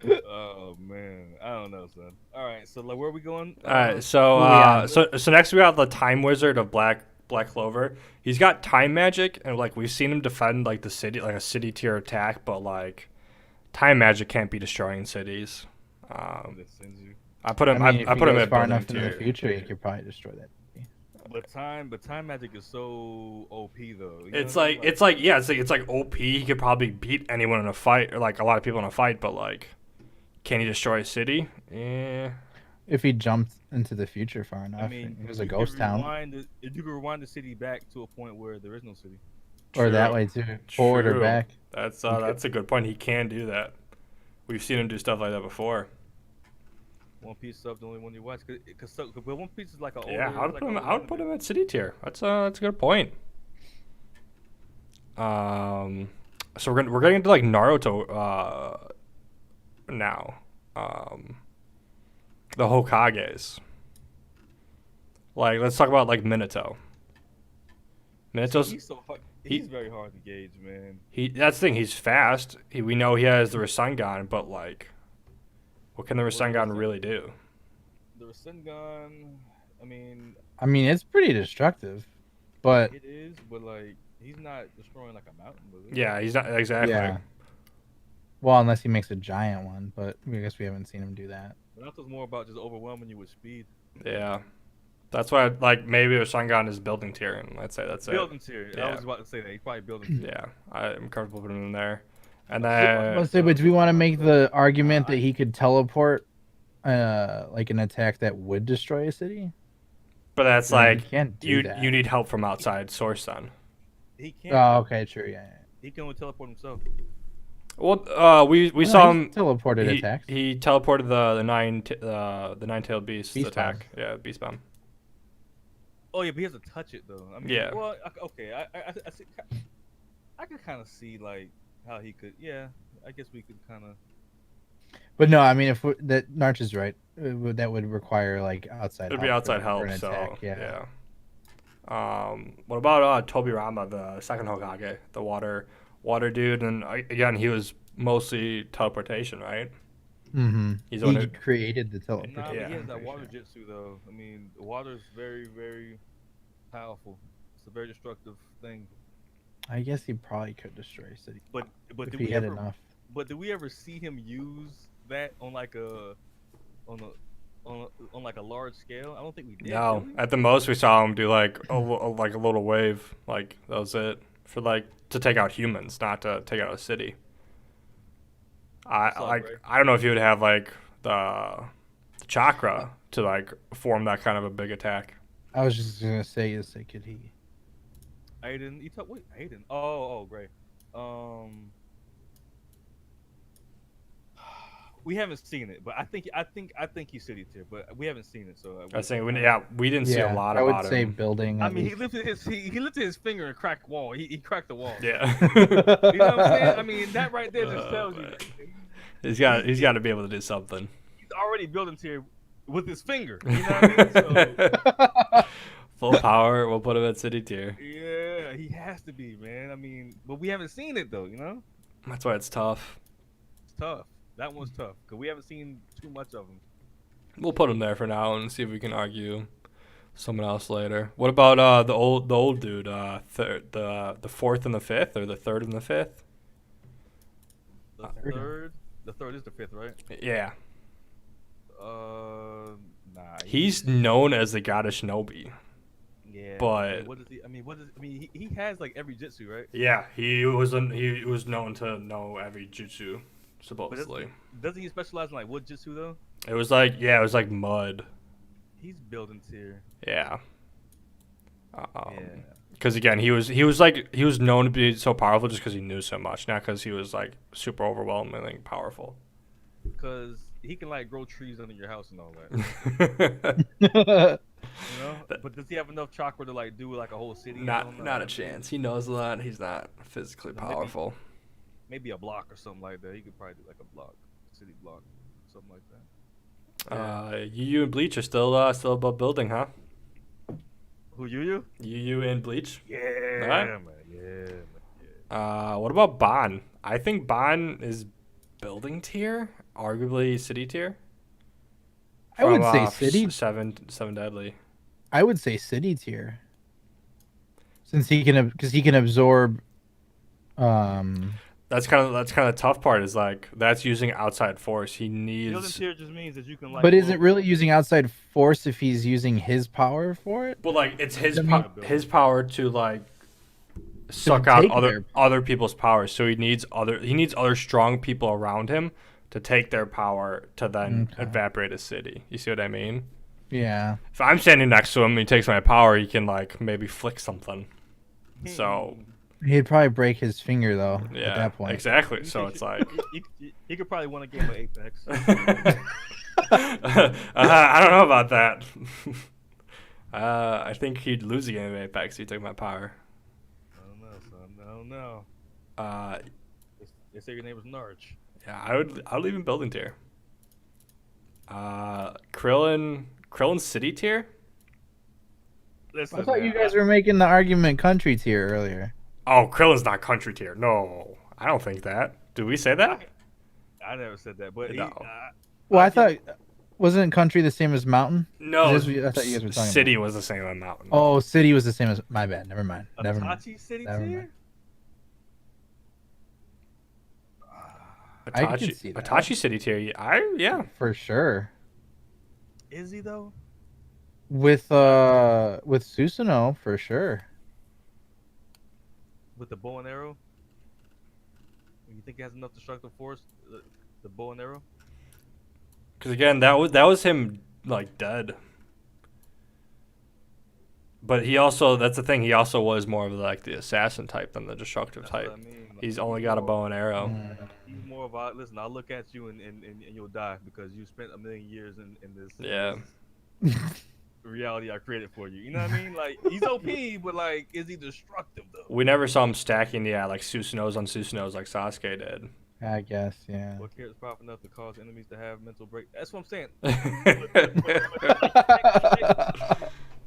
Oh man, I don't know, son. All right, so like, where are we going? All right, so Yeah. so next we have the Time Wizard of Black Clover. He's got time magic, and like we've seen him defend like the city, like a city tier attack, but like time magic can't be destroying cities. That sends you. I put him. I mean, if I he put him goes at far building enough into the tier. future, he could probably destroy that. But time magic is so OP though. You know It's what I like mean? it's like yeah, it's like OP. He could probably beat anyone in a fight, or like a lot of people in a fight, but like, can he destroy a city? Yeah. If he jumped into the future far enough, I mean, it was a you ghost could town, you could rewind the city back to a point where there is no city. or that way too, forward or True. back. That's a good point. He can do that. We've seen him do stuff like that before. One Piece sub the only one you watch, but One Piece is like a older. Yeah, I would it's put like him. a I would put him at city tier. That's a good point. So we're getting into like Naruto now. The Hokages. Like, let's talk about like Minato. Minato's He's so hard. He's very hard to gauge, man. that's the thing. He's fast. We know he has the Rasengan, but like, what can the Rasengan really do? The Rasengan, I mean, I mean, it's pretty destructive, but it is, but like, he's not destroying like a mountain with it. Yeah, he's not exactly. yeah. Well, unless he makes a giant one, but I guess we haven't seen him do that. Ronaldo's more about just overwhelming you with speed. Yeah. That's why, like, maybe Rasengan is building tier, and let's say that's Building tier. I Yeah. was about to say that. He's probably building tier. Yeah, I'm comfortable putting him in there. And Let's then, say, but do we want to make the argument that he could teleport, like an attack that would destroy a city? but that's I mean, like he can't do you that. you need help from outside source then. He can't. Oh, okay, true, yeah. He can only teleport himself. Well, we No, saw he's him. teleported He, attacks. he teleported the nine-tailed beast Beast attack. Yeah, beast bomb. Oh yeah, but he has to touch it though. I mean, Yeah. Well, okay. I see, I could kind of see like how he could. Yeah, I guess we could kind of. But no, I mean, if that Narch is right, that would require like outside. It'd be help outside for help. an So attack, yeah. What about Tobirama, the second Hokage, the water dude? And again, he was mostly teleportation, right? Mm-hmm. He's the one He who- created the Nah, teleportation. but he Yeah, has that I'm water pretty jutsu though. I mean, the water's very, very powerful. It's a very destructive thing. I guess he probably could destroy a city But if did he we had ever? enough. But did we ever see him use that on like a on a on like a large scale? I don't think we did. No, did we? at the most we saw him do like a little wave, like that was it for like to take out humans, not to take out a city. What's up, Ray? I don't know if he would have like the chakra to like form that kind of a big attack. I was just gonna say, is like, could he? Aiden, you talk. Wait, Aiden. Oh, great. We haven't seen it, but I think he's city tier, but we haven't seen it, so. I was saying, we didn't see a lot I would about say him. building. I at mean, least. he lifted his finger and cracked the wall. He cracked the wall. Yeah. You know what I'm saying? I mean, that right there just Oh, tells man. you he's got to be able to do something. he's already building tier with his finger. You know what I mean? So, Full power, we'll put him at city tier. yeah, he has to be, man. I mean, but we haven't seen it though. You know, That's why it's tough. it's tough. That one's tough because we haven't seen too much of him. We'll put him there for now and see if we can argue someone else later. What about the old dude? The fourth and the fifth, or the third and the fifth? The third is the fifth, right? Yeah, Nah. he's known as the god of Shinobi. Yeah. but- what is he? I mean, he has like every jitsu, right? Yeah, he was known to know every jutsu, But supposedly. doesn't he specialize in like wood jitsu though? It was like mud. He's building tier. Yeah. Yeah. Because again, he was known to be so powerful just because he knew so much, not because he was like super overwhelmingly powerful. Because he can like grow trees under your house and all that. You know? But does he have enough chakra to like do like a whole city? not a chance. He knows a lot. He's not physically So maybe- powerful. Maybe a block or something like that. He could probably do like a block, city block, something like that. Yu and Bleach are still above building, huh? Who you? Yu and Bleach. Yeah, Alright. man. Yeah. What about Ban? I think Ban is building tier. arguably city tier. I would From, say city. Seven Deadly. I would say city tier. Since he can, because he can absorb. That's kind of the tough part. Is like that's using outside force. He Building needs. tier just means that you can like. But is it really using outside force if he's using his power for it? But like it's his I mean- his power to like suck out take other people's powers. So he needs other strong people around him to take their power to then evaporate a city. You see what I mean? Yeah. If I'm standing next to him and he takes my power, he can like maybe flick something. So He'd probably break his finger though. yeah, At that point. exactly. So it's like he could probably win a game of Apex. I don't know about that. I think he'd lose a game of Apex if he took my power. I don't know, son. I don't know. Uh, They say your name was Narch. yeah, I would leave him building tier. Krillin city tier. Listen, I thought man, you guys were making the argument country tier earlier. Oh, Krillin's not country tier. No, I don't think that. Did we say that? I never said that, but No. Well, I thought wasn't country the same as mountain? No, I thought you guys were talking city was the same as mountain. Oh, city was the same as my bad. Never mind. Never mind. Itachi City Never tier? mind. I can see that. Itachi city tier. Yeah. For sure. Is he though? With Susanoo, for sure. With the bow and arrow? You think he has enough destructive force? The bow and arrow? Because again, that was him like dead. But he also, that's the thing, he also was more of like the assassin type than the destructive That's type. what I mean. Like, He's only got a bow and arrow. He's more of a listen. I'll look at you and you'll die because you spent a million years in this. Yeah. Reality I created for you. You know what I mean? Like he's OP, but like, is he destructive though? We never saw him stacking, like Susanoo's on Susanoo's like Sasuke did. I guess, yeah. What character is powerful enough to cause enemies to have mental break? That's what I'm saying.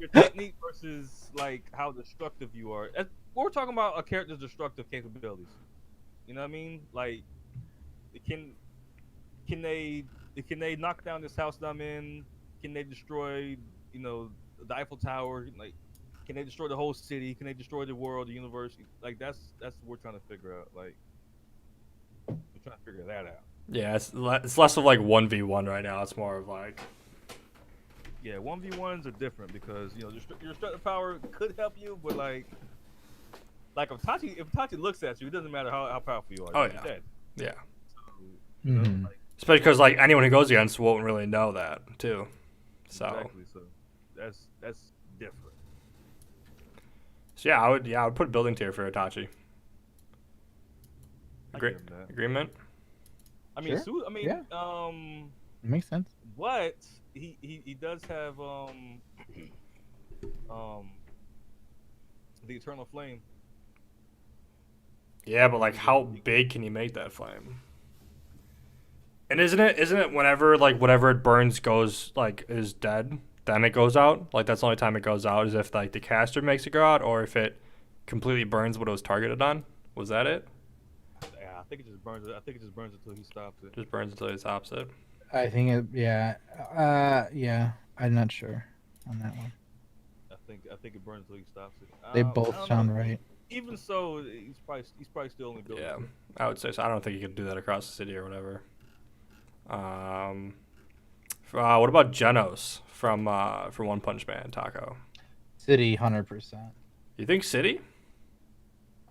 Your technique versus like how destructive you are. We're talking about a character's destructive capabilities. You know what I mean? Like, can they knock down this house that I'm in? Can they destroy, the Eiffel Tower? Like, can they destroy the whole city? Can they destroy the world, the universe? Like, that's what we're trying to figure out. Like, we're trying to figure that out. Yeah, it's less of like 1v1 right now. It's more of like. Yeah, 1v1s are different because your destructive power could help you, but like if Itachi looks at you, it doesn't matter how powerful you are. Oh, You're yeah. dead. Yeah. So, Especially because like anyone who goes against won't really know that too. So. Exactly. So that's different. So yeah, I would put building tier for Itachi. I give him that. Agreement. I mean, Sure. Yeah. Makes sense. But he does have the Eternal Flame. Yeah, but like how big can you make that flame? And isn't it whenever like whatever it burns goes like is dead, then it goes out? Like that's the only time it goes out is if like the caster makes it go out or if it completely burns what it was targeted on. Was that it? Yeah, I think it just burns. I think it just burns until he stops it. Just burns until it stops it. I think it, yeah. Yeah. I'm not sure on that one. I think it burns until he stops it. They I both don't sound know. right. Even so, he's probably still only building. Yeah, I would say so. I don't think you could do that across the city or whatever. What about Genos from One Punch Man, Taco? City, 100%. You think City?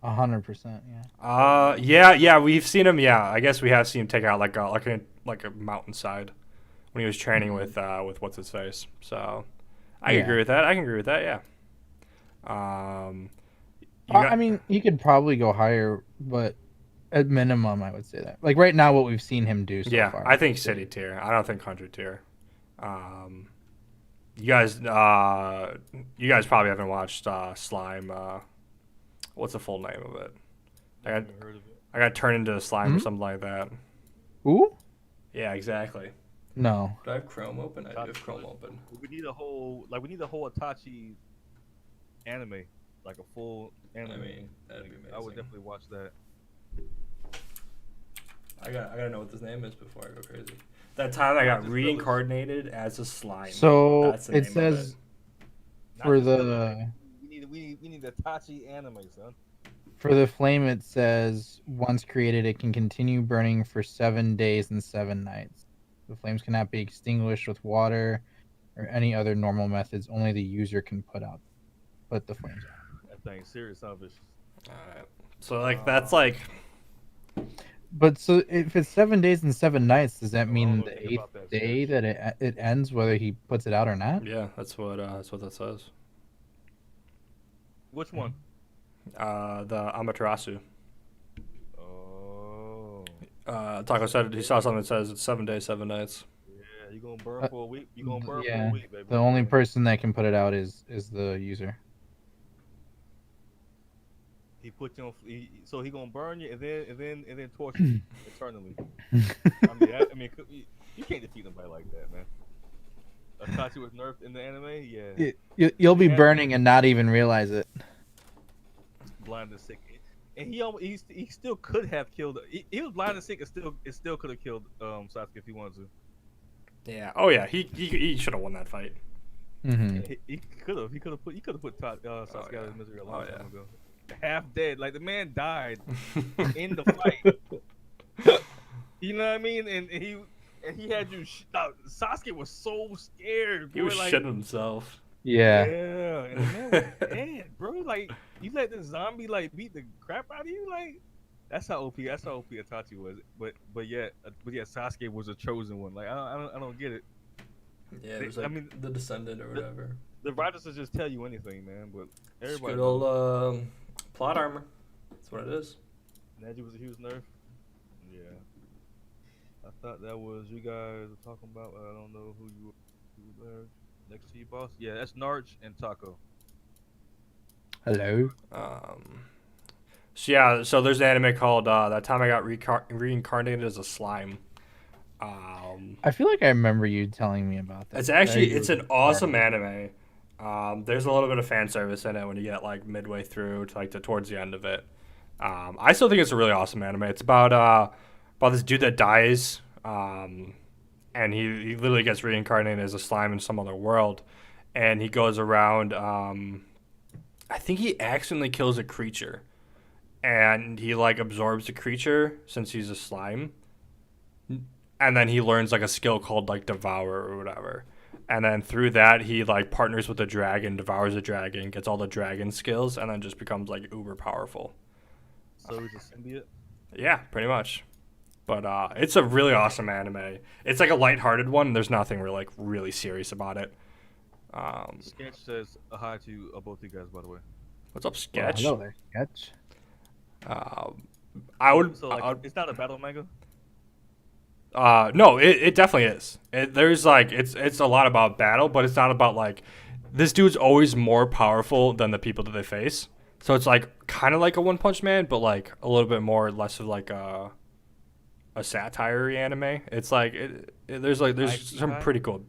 100%, yeah. Yeah, we've seen him. Yeah, I guess we have seen him take out like a mountainside when he was training with what's his face. So I can agree with that. Yeah. I mean, he could probably go higher, but at minimum, I would say that. Like right now, what we've seen him do so far. I think city tier. I don't think country tier. You guys probably haven't watched Slime. What's the full name of it? I got turned into a slime or something like that. Who? Yeah, exactly. No. Do I have Chrome open? I do have Chrome open. We need a whole Itachi anime, like a full anime. I mean, that'd be amazing. I would definitely watch that. I gotta know what this name is before I go crazy. That time I got reincarnated as a slime. So That's the it name says Not for just the filler. We need the Tachi anime, son. for the flame, it says once created, it can continue burning for 7 days and 7 nights. The flames cannot be extinguished with water or any other normal methods. Only the user can put the flames out. That thing's serious, selfish. Alright. So like that's like But so if it's 7 days and 7 nights, does that I don't mean know the anything 8th about that day sketch. that it ends, whether he puts it out or not? yeah, that's what that says. Which one? The Amaterasu. Oh. Taco said he saw something that says it's 7 days, 7 nights. Yeah, you gonna burn for a week. You gonna burn for Yeah, a week, baby. the only person that can put it out is the user. He put you on. So he gonna burn you and then torture you eternally. I mean, you can't defeat nobody like that, man. Itachi was nerfed in the anime, yeah. You'll be Yeah. burning and not even realize it. Blind and sick, and he still could have killed. He was blind and sick, and still could have killed Sasuke if he wanted to. Yeah. Oh yeah. He should have won that fight. Mm-hmm. He could have put Sasuke out yeah. of his misery a long Oh, yeah. time ago. Half dead, like the man died in the fight. You know what I mean? And he had you. Sasuke was so scared. He was like, shitting himself. Yeah. Yeah, and the man was dead, bro. Like you let the zombie like beat the crap out of you, like that's how OP Itachi was. But yeah, Sasuke was a chosen one. Like I don't get it. Yeah, it was like the descendant or whatever. The writers will just tell you anything, man. But It's everybody. good old plot armor. That's what it is. Neji was a huge nerf. Yeah. I thought that was you guys were talking about. I don't know who you were next to you, boss. Yeah, that's Narch and Taco. Hello. So yeah, so there's an anime called That Time I Got Reincarnated as a Slime. I feel like I remember you telling me about that. It's an awesome anime. There's a little bit of fan service in it when you get like midway through to like towards the end of it. I still think it's a really awesome anime. It's about this dude that dies, and he literally gets reincarnated as a slime in some other world, and he goes around. I think he accidentally kills a creature, and he like absorbs the creature since he's a slime, and then he learns like a skill called like Devour or whatever. And then through that, he like partners with a dragon, devours a dragon, gets all the dragon skills, and then just becomes like uber powerful. So he's a symbiote. Yeah, pretty much. But it's a really awesome anime. It's like a lighthearted one. There's nothing really serious about it. Sketch says hi to both you guys, by the way. What's up, Sketch? Hello there, Sketch. I would. So it's not a battle manga. No, it definitely is. There's like it's a lot about battle, but it's not about like this dude's always more powerful than the people that they face. So it's like kind of like a One Punch Man, but like a little bit more less of like a satire anime. It's like there's some pretty cool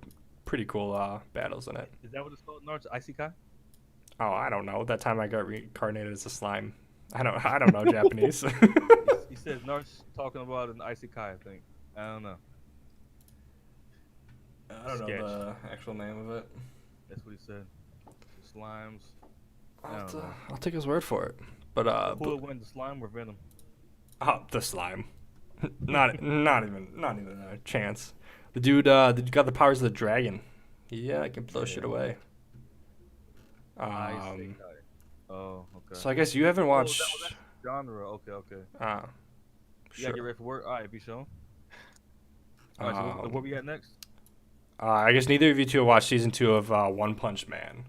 battles in it. Is that what it's called? Naruto Isekai? Oh, I don't know. That time I got reincarnated as a slime. I don't know Japanese. He says Naruto's talking about an Isekai, I think. I don't know. I don't know the actual name of it. That's what he said. Slimes. I'll take his word for it. But who would win, the slime or Venom? The slime. not even a chance. The dude got the powers of the dragon. Yeah, I can blow shit away. Isekai. Oh, okay. So I guess you haven't watched. That's genre. Okay. You Sure. gotta get ready for work. All right, be shown. All right, so where we at next? I guess neither of you two have watched season 2 of One Punch Man.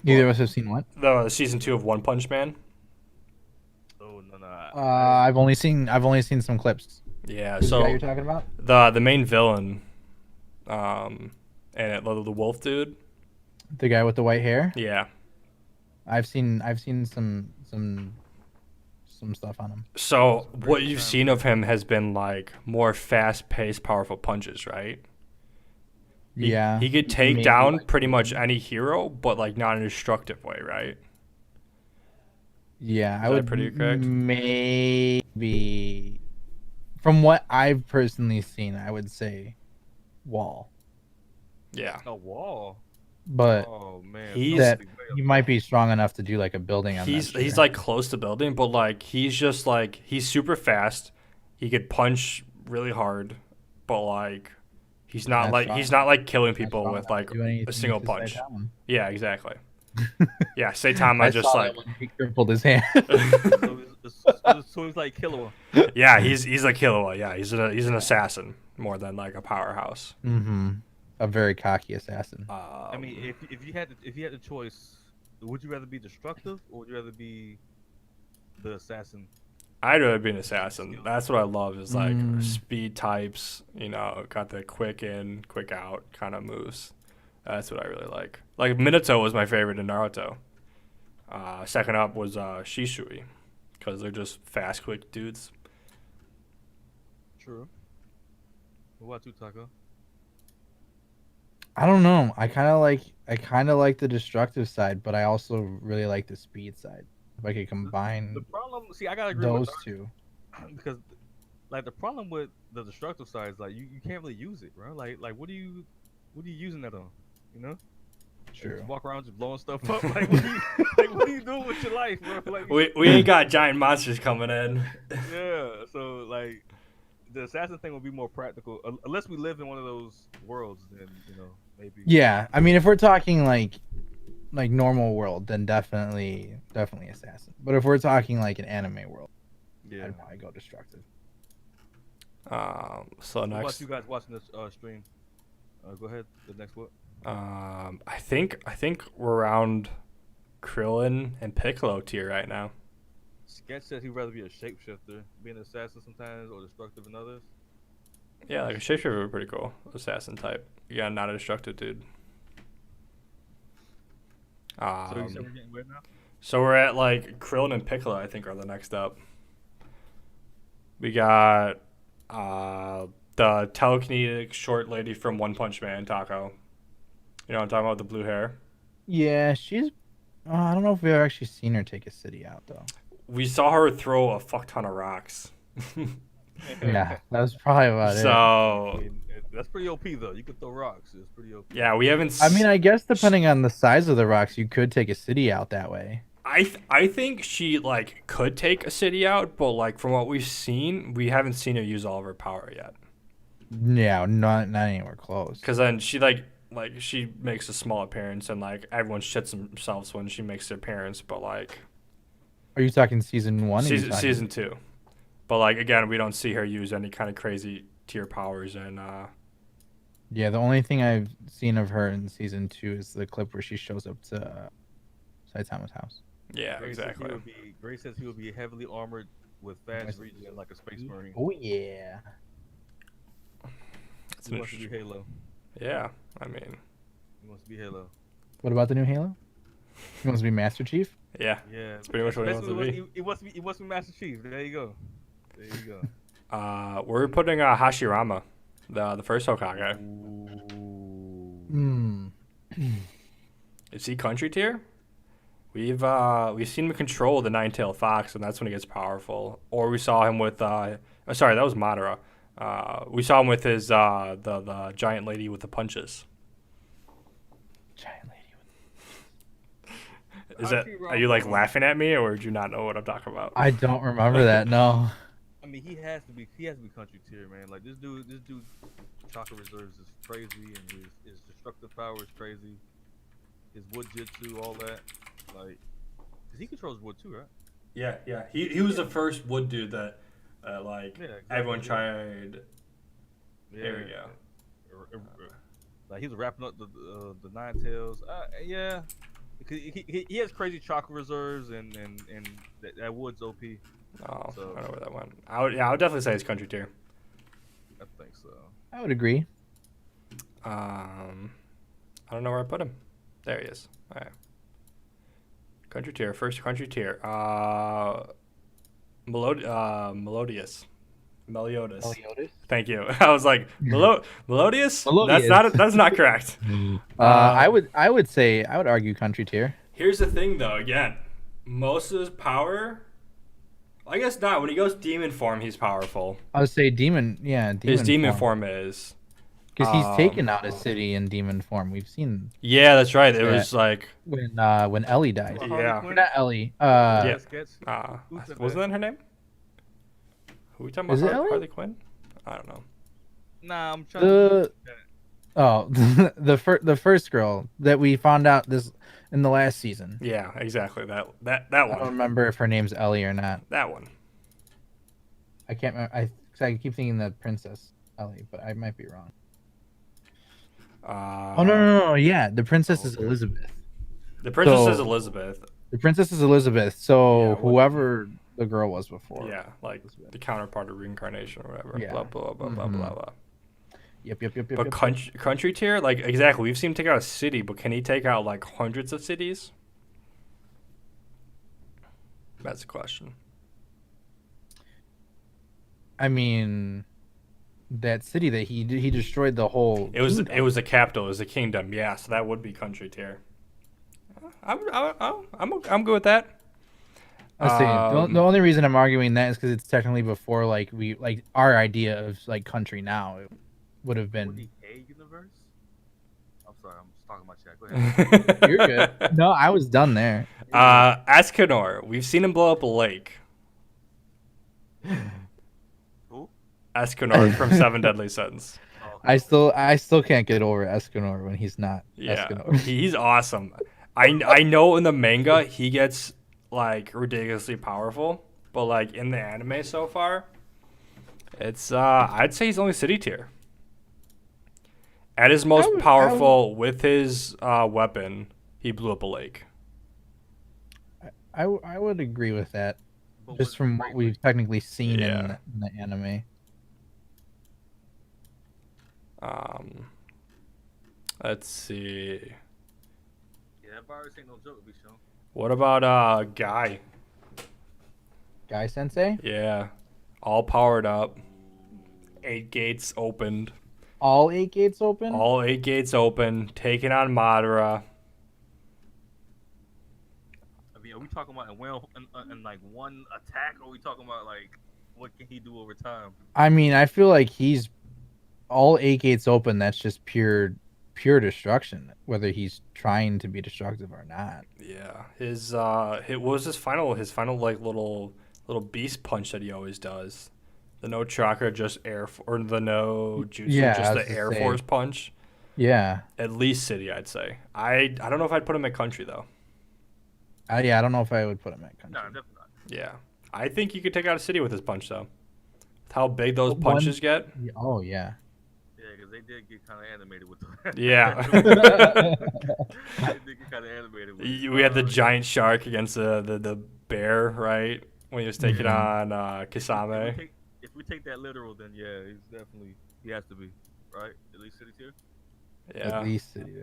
Neither of us have seen what? The season 2 of One Punch Man. Oh no. I've only seen some clips. Yeah. Who's the So guy you're talking about? the main villain, and the wolf dude. The guy with the white hair. Yeah. I've seen some stuff on him. So what you've seen of him has been like more fast-paced, powerful punches, right? Yeah. He could take down pretty much any hero, but like not in a destructive way, right? Yeah, Is I that would pretty correct? maybe from what I've personally seen, I would say wall. Yeah. A wall. But Oh man, He's- that something way he up might top. be strong enough to do like a building on He's that. he's like close to building, but like he's just like he's super fast. He could punch really hard, but like he's not like killing people with like a single punch. Yeah, exactly. Yeah, Saitama I just saw like that when he crippled his hand. So he's like Kilauea. yeah, he's a Kilauea. Yeah, he's an assassin more than like a powerhouse. Mm-hmm. A very cocky assassin. I mean, if you had the choice, would you rather be destructive or would you rather be the assassin? I'd rather be an assassin. That's what I love is like Mm. speed types. You know, got the quick in, quick out kind of moves. That's what I really like. Like Minato was my favorite in Naruto. Second up was Shisui, because they're just fast, quick dudes. True. What about you, Taco? I don't know. I kind of like the destructive side, but I also really like the speed side. If I could combine The problem, see, I gotta agree those with two. because, like, the problem with the destructive side is like you can't really use it, bro. Like what are you using that on? You know? True. Just walk around just blowing stuff up. Like what are you doing with your life, bro? Like We ain't got giant monsters coming in. yeah. So like the assassin thing would be more practical unless we live in one of those worlds. Then maybe. Yeah, I mean, if we're talking like normal world, then definitely assassin. But if we're talking like an anime world, Yeah. I'd probably go destructive. So What about next, you guys watching this stream? Go ahead. The next what? I think we're around Krillin and Piccolo tier right now. Sketch says he'd rather be a shapeshifter, be an assassin sometimes, or destructive in others. Yeah, like a shapeshifter would be pretty cool. Assassin type. Yeah, not a destructive dude. So you said we're getting weird now? So we're at like Krillin and Piccolo, I think, are the next up. We got the telekinetic short lady from One Punch Man, Taco. You know what I'm talking about, the blue hair? Yeah, she's. I don't know if we've ever actually seen her take a city out though. We saw her throw a fuck ton of rocks. Yeah, that was probably about it. I So, mean, that's pretty OP though. You could throw rocks. It's pretty OP. yeah, we haven't... I mean, I guess depending on the size of the rocks, you could take a city out that way. I think she, like, could take a city out, but, like, from what we've seen, we haven't seen her use all of her power yet. Yeah, not anywhere close. Because then she, like, she makes a small appearance, and, like, everyone shits themselves when she makes her appearance, but, like... Are you talking season one? Or you talking- Season 2. But, like, again, we don't see her use any kind of crazy tier powers, and, Yeah, the only thing I've seen of her in season 2 is the clip where she shows up to Saitama's house. yeah, Gray exactly. Gray says he would be heavily armored with fast regen like a space marine. Oh yeah. It's He wants to be Halo. Yeah, I mean, He wants to be Halo. What about the new Halo? He wants to be Master Chief. yeah. Yeah, That's pretty much what he wants to be. He wants to be Master Chief. There you go. There you go. We're putting Hashirama, the first Hokage. Hmm. Is he country tier? We've seen him control the nine-tailed fox, and that's when he gets powerful. Or we saw him with sorry, that was Madara. We saw him with his the giant lady with the punches. Giant lady. Are you like laughing at me, or do you not know what I'm talking about? I don't remember that. No. I mean, he has to be country tier, man. Like this dude chakra reserves is crazy, and his destructive power is crazy. His wood jitsu, all that, like, cause he controls wood too, right? Yeah. He was the first wood dude that Exactly. everyone tried. Yeah. There we go. Like he was wrapping up the nine tails. Yeah. Because he has crazy chakra reserves and that wood's OP. Oh, So- I don't know where that went. I would definitely say it's country tier. I think so. I would agree. I don't know where I put him. There he is. All right. Country tier. First country tier. Melodious. Meliodas. Thank you. I was like, Melodious? Melodious. That's not correct. I would argue country tier. Here's the thing, though. Again, most of his power, I guess not. When he goes demon form, he's powerful. I would say demon. Yeah, His demon form is. Because he's taken out a city in demon form. We've seen. Yeah, that's right. It was like when Ellie died. Yeah. Not Ellie. Yeah. Sketch. Wasn't that her name? Who are we talking about? Is it Ellie? Harley Quinn? I don't know. Nah, I'm trying to. Oh, the first girl that we found out this in the last season. Yeah, exactly. That I don't one. remember if her name's Ellie or not. That one. I can't remember. I keep thinking the princess Ellie, but I might be wrong. Oh no! Yeah, the princess is Elizabeth. The princess is Elizabeth. The princess is Elizabeth. So Yeah, whoever the girl was before. Yeah, like the counterpart of reincarnation or whatever. Yeah. Blah blah blah blah blah blah. Yep. But country tier, like exactly, we've seen him take out a city, but can he take out like hundreds of cities? That's the question. I mean, that city that he destroyed the whole. It was kingdom. a capital, it was a kingdom. Yeah, so that would be country tier. I'm good with that. I see. The only reason I'm arguing that is because it's technically before like our idea of like country now. It would have been. 40K universe? I'm sorry, I'm just talking about chat. Go ahead. You're good. No, I was done there. Eskenor, we've seen him blow up a lake. Who? Eskenor from Seven Deadly Sins. Oh, I still can't get over Eskenor when he's not Eskenor. He's awesome. I know in the manga he gets like ridiculously powerful, but like in the anime so far, it's I'd say he's only city tier. At his most powerful with his weapon, he blew up a lake. I would agree with that, but just from what we've technically seen Yeah. in the anime. Let's see. Yeah, that virus ain't no joke, Bichon. What about Guy? Guy Sensei, Yeah, all powered up. 8 gates opened. all 8 gates open. All 8 gates open. Taking on Madara. I mean, are we talking about in like one attack, or are we talking about like what can he do over time? I mean, I feel like he's all 8 gates open. That's just pure destruction, whether he's trying to be destructive or not. Yeah, what was his final like little beast punch that he always does. The no chakra, just or the no jutsu, Yeah, just I the was gonna air say. force punch. Yeah. At least city, I'd say. I don't know if I'd put him at country though. Yeah, I don't know if I would put him at country. No, definitely not. Yeah, I think you could take out a city with his punch though. With how big those One- punches get. Oh yeah. Yeah, because they did get kind of animated with them. Yeah. They did get kind of animated with We had the giant shark against the bear, right? When he was taking on Kisame. If we take that literal, then yeah, he has to be, right? At least city tier. Yeah. At least city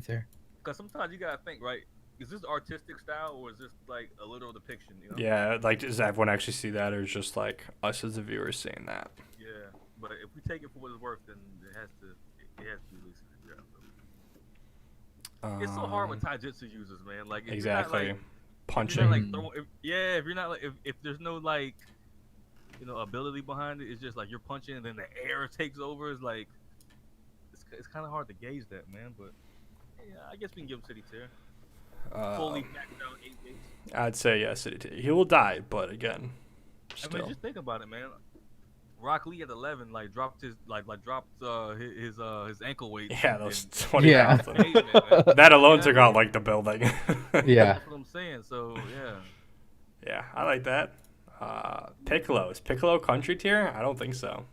there. Because sometimes you gotta think, right? Is this artistic style or is this like a literal depiction? You know? Yeah, like does everyone actually see that, or is just like us as the viewers seeing that? Yeah, but if we take it for what it's worth, then it has to be at least city tier. It's so hard with taijutsu users, man. Like if Exactly. You're not, like, Punching. If you're not, like, if you're not like if there's no like ability behind it, it's just like you're punching and then the air takes over. It's like it's kind of hard to gauge that, man. But yeah, I guess we can give him city tier. Fully maxed out 8 gates. I'd say yeah, city tier. He will die, but again, I still. mean, just think about it, man. Rock Lee at 11 dropped his his ankle weight. Yeah, those 20 Yeah. pounds. Hey, man. That alone Yeah. took out like the building. Yeah. That's what I'm saying. So yeah. Yeah, I like that. Piccolo. Is Piccolo country tier? I don't think so.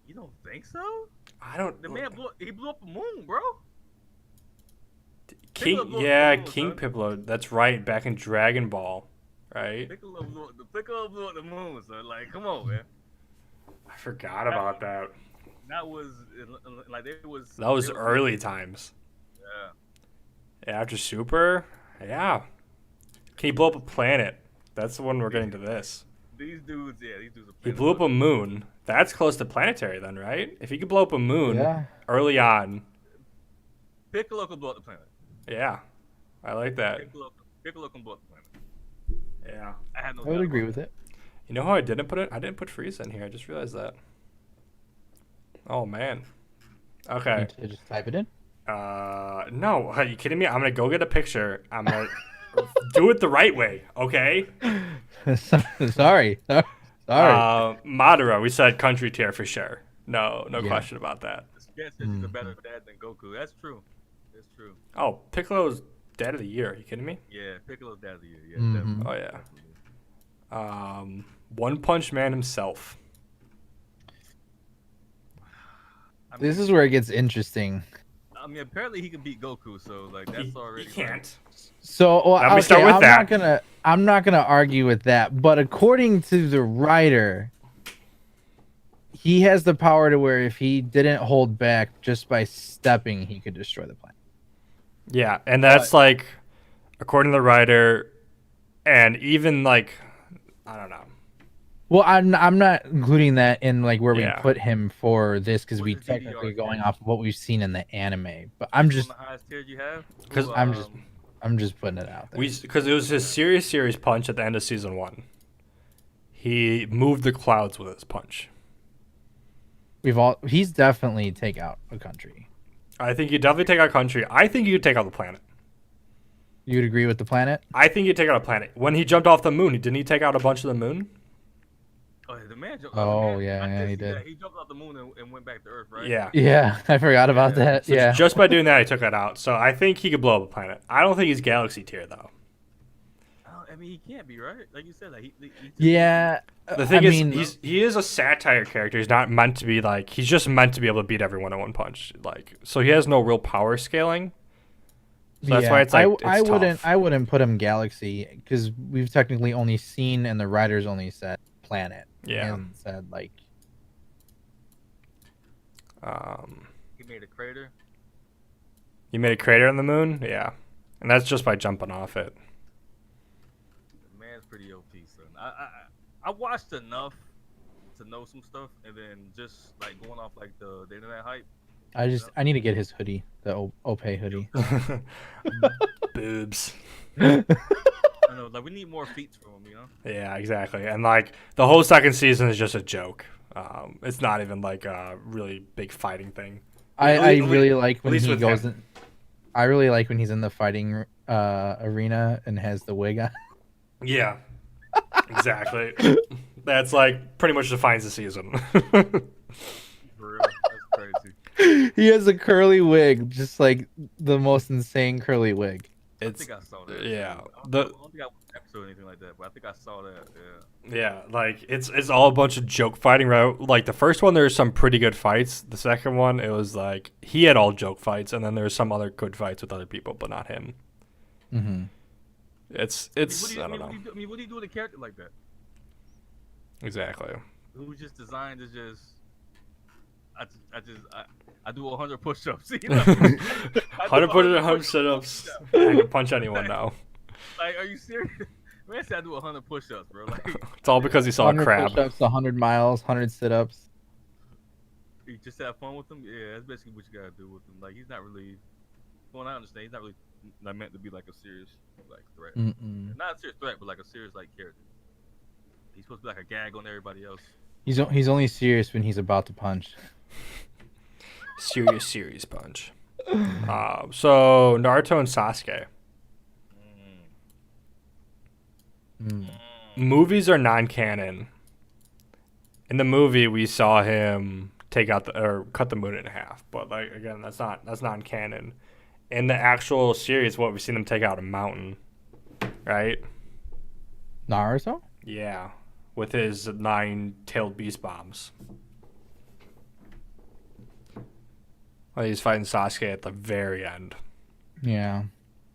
You don't think so? I don't. The man blew up a moon, bro. King, Piccolo yeah, blew up, King son. Piccolo. That's right. Back in Dragon Ball, right? Piccolo blew up the moon, son. Like, come on, man. I forgot about that. That was like it was. That was it early times. Yeah. Yeah, after Super, yeah. Can he blow up a planet? That's the one we're getting to this. These dudes are. He blew up a moon. That's close to planetary then, right? If he could blow up a moon Yeah. early on, Piccolo can blow up the planet. yeah. I like that. Piccolo can blow up the planet. Yeah. I had no. I would doubt agree about with that. it. You know how I didn't put it? I didn't put Frieza in here. I just realized that. Oh man. Okay. Need to just type it in. No. Are you kidding me? I'm gonna go get a picture. I'm gonna do it the right way. Okay. Sorry. Madara. We said country tier for sure. No Yeah. question about that. Scan says he's a better dad than Goku. That's true. That's true. Oh, Piccolo's dad of the year. Are you kidding me? Yeah, Piccolo's dad of the year. Yeah, Mhm. definitely. Oh yeah. One Punch Man himself. I mean, This is where it gets interesting. I mean, apparently he can beat Goku, so like He that's already. can't. So well, Let me start with that. I'm not gonna argue with that, but according to the writer, he has the power to where if he didn't hold back just by stepping, he could destroy the planet. Yeah, and that's like, according to the writer, and even like, I don't know. Well, I'm not including that in like where we Yeah. put him for this because What we is technically DDR? going off of what we've seen in the anime. But I'm What's just on the highest tier you have? 'Cause Ooh, I'm just putting it out there. Because it was his serious punch at the end of season 1. He moved the clouds with his punch. He's definitely take out a country. I think you definitely take out country. I think you could take out the planet. You'd agree with the planet? I think you take out a planet. When he jumped off the moon, didn't he take out a bunch of the moon? oh, the man jumped. Oh, man, yeah, I yeah, did he see that. did. He jumped off the moon and went back to Earth, right? Yeah. Yeah, I forgot about that. So Yeah. just by doing that, I took that out. So I think he could blow up a planet. I don't think he's galaxy tier though. I mean, he can't be right. Like you said, like he Yeah. The thing I is, mean, he is a satire character. He's not meant to be like. He's just meant to be able to beat everyone in one punch. Like, so he has no real power scaling. So that's why it's like I wouldn't put him galaxy because we've technically only seen and the writers only said planet. Yeah. And said like he made a crater. You made a crater on the moon, yeah, and that's just by jumping off it. The man's pretty OP, son. I watched enough to know some stuff, and then just like going off like the internet hype. I need to get his hoodie, the Ope hoodie. Boobs. I know, like we need more feats from him, you know. Yeah, exactly. And like the whole second season is just a joke. It's not even like a really big fighting thing. I really like when least he with goes him. in. I really like when he's in the fighting arena and has the wig on. Yeah, exactly. That's like pretty much defines the season. For real, that's crazy. He has a curly wig, just like the most insane curly wig. I It's think I saw that. yeah. I The don't think I watched an episode or anything like that, but I think I saw that. Yeah. yeah, like it's all a bunch of joke fighting, right? Like the first one, there's some pretty good fights. The second one, it was like he had all joke fights, and then there's some other good fights with other people, but not him. Mm-hmm. It's I don't know What do you do with a character like that? exactly. Who's just designed to just. I do 100 push-ups. You know? 100 100 sit-ups. I can punch anyone now. Like, are you serious? Man said I do 100 push-ups, bro. Like, It's all because he saw a 100 crab. push-ups, 100 miles, 100 sit-ups. you just have fun with him. Yeah, that's basically what you gotta do with him. Like, he's not really. Well, I understand. He's not really not meant to be like a serious like threat. Mm-mm. Not a serious threat, but like a serious like character. He's supposed to be like a gag on everybody else. He's only serious when he's about to punch. Serious punch. So Naruto and Sasuke. Mm. Movies are non-canon. In the movie, we saw him take out or cut the moon in half, but like again, that's non-canon. In the actual series, what we've seen him take out a mountain, right? Naruto? Yeah, with his 9-tailed beast bombs. Well, he's fighting Sasuke at the very end. Yeah,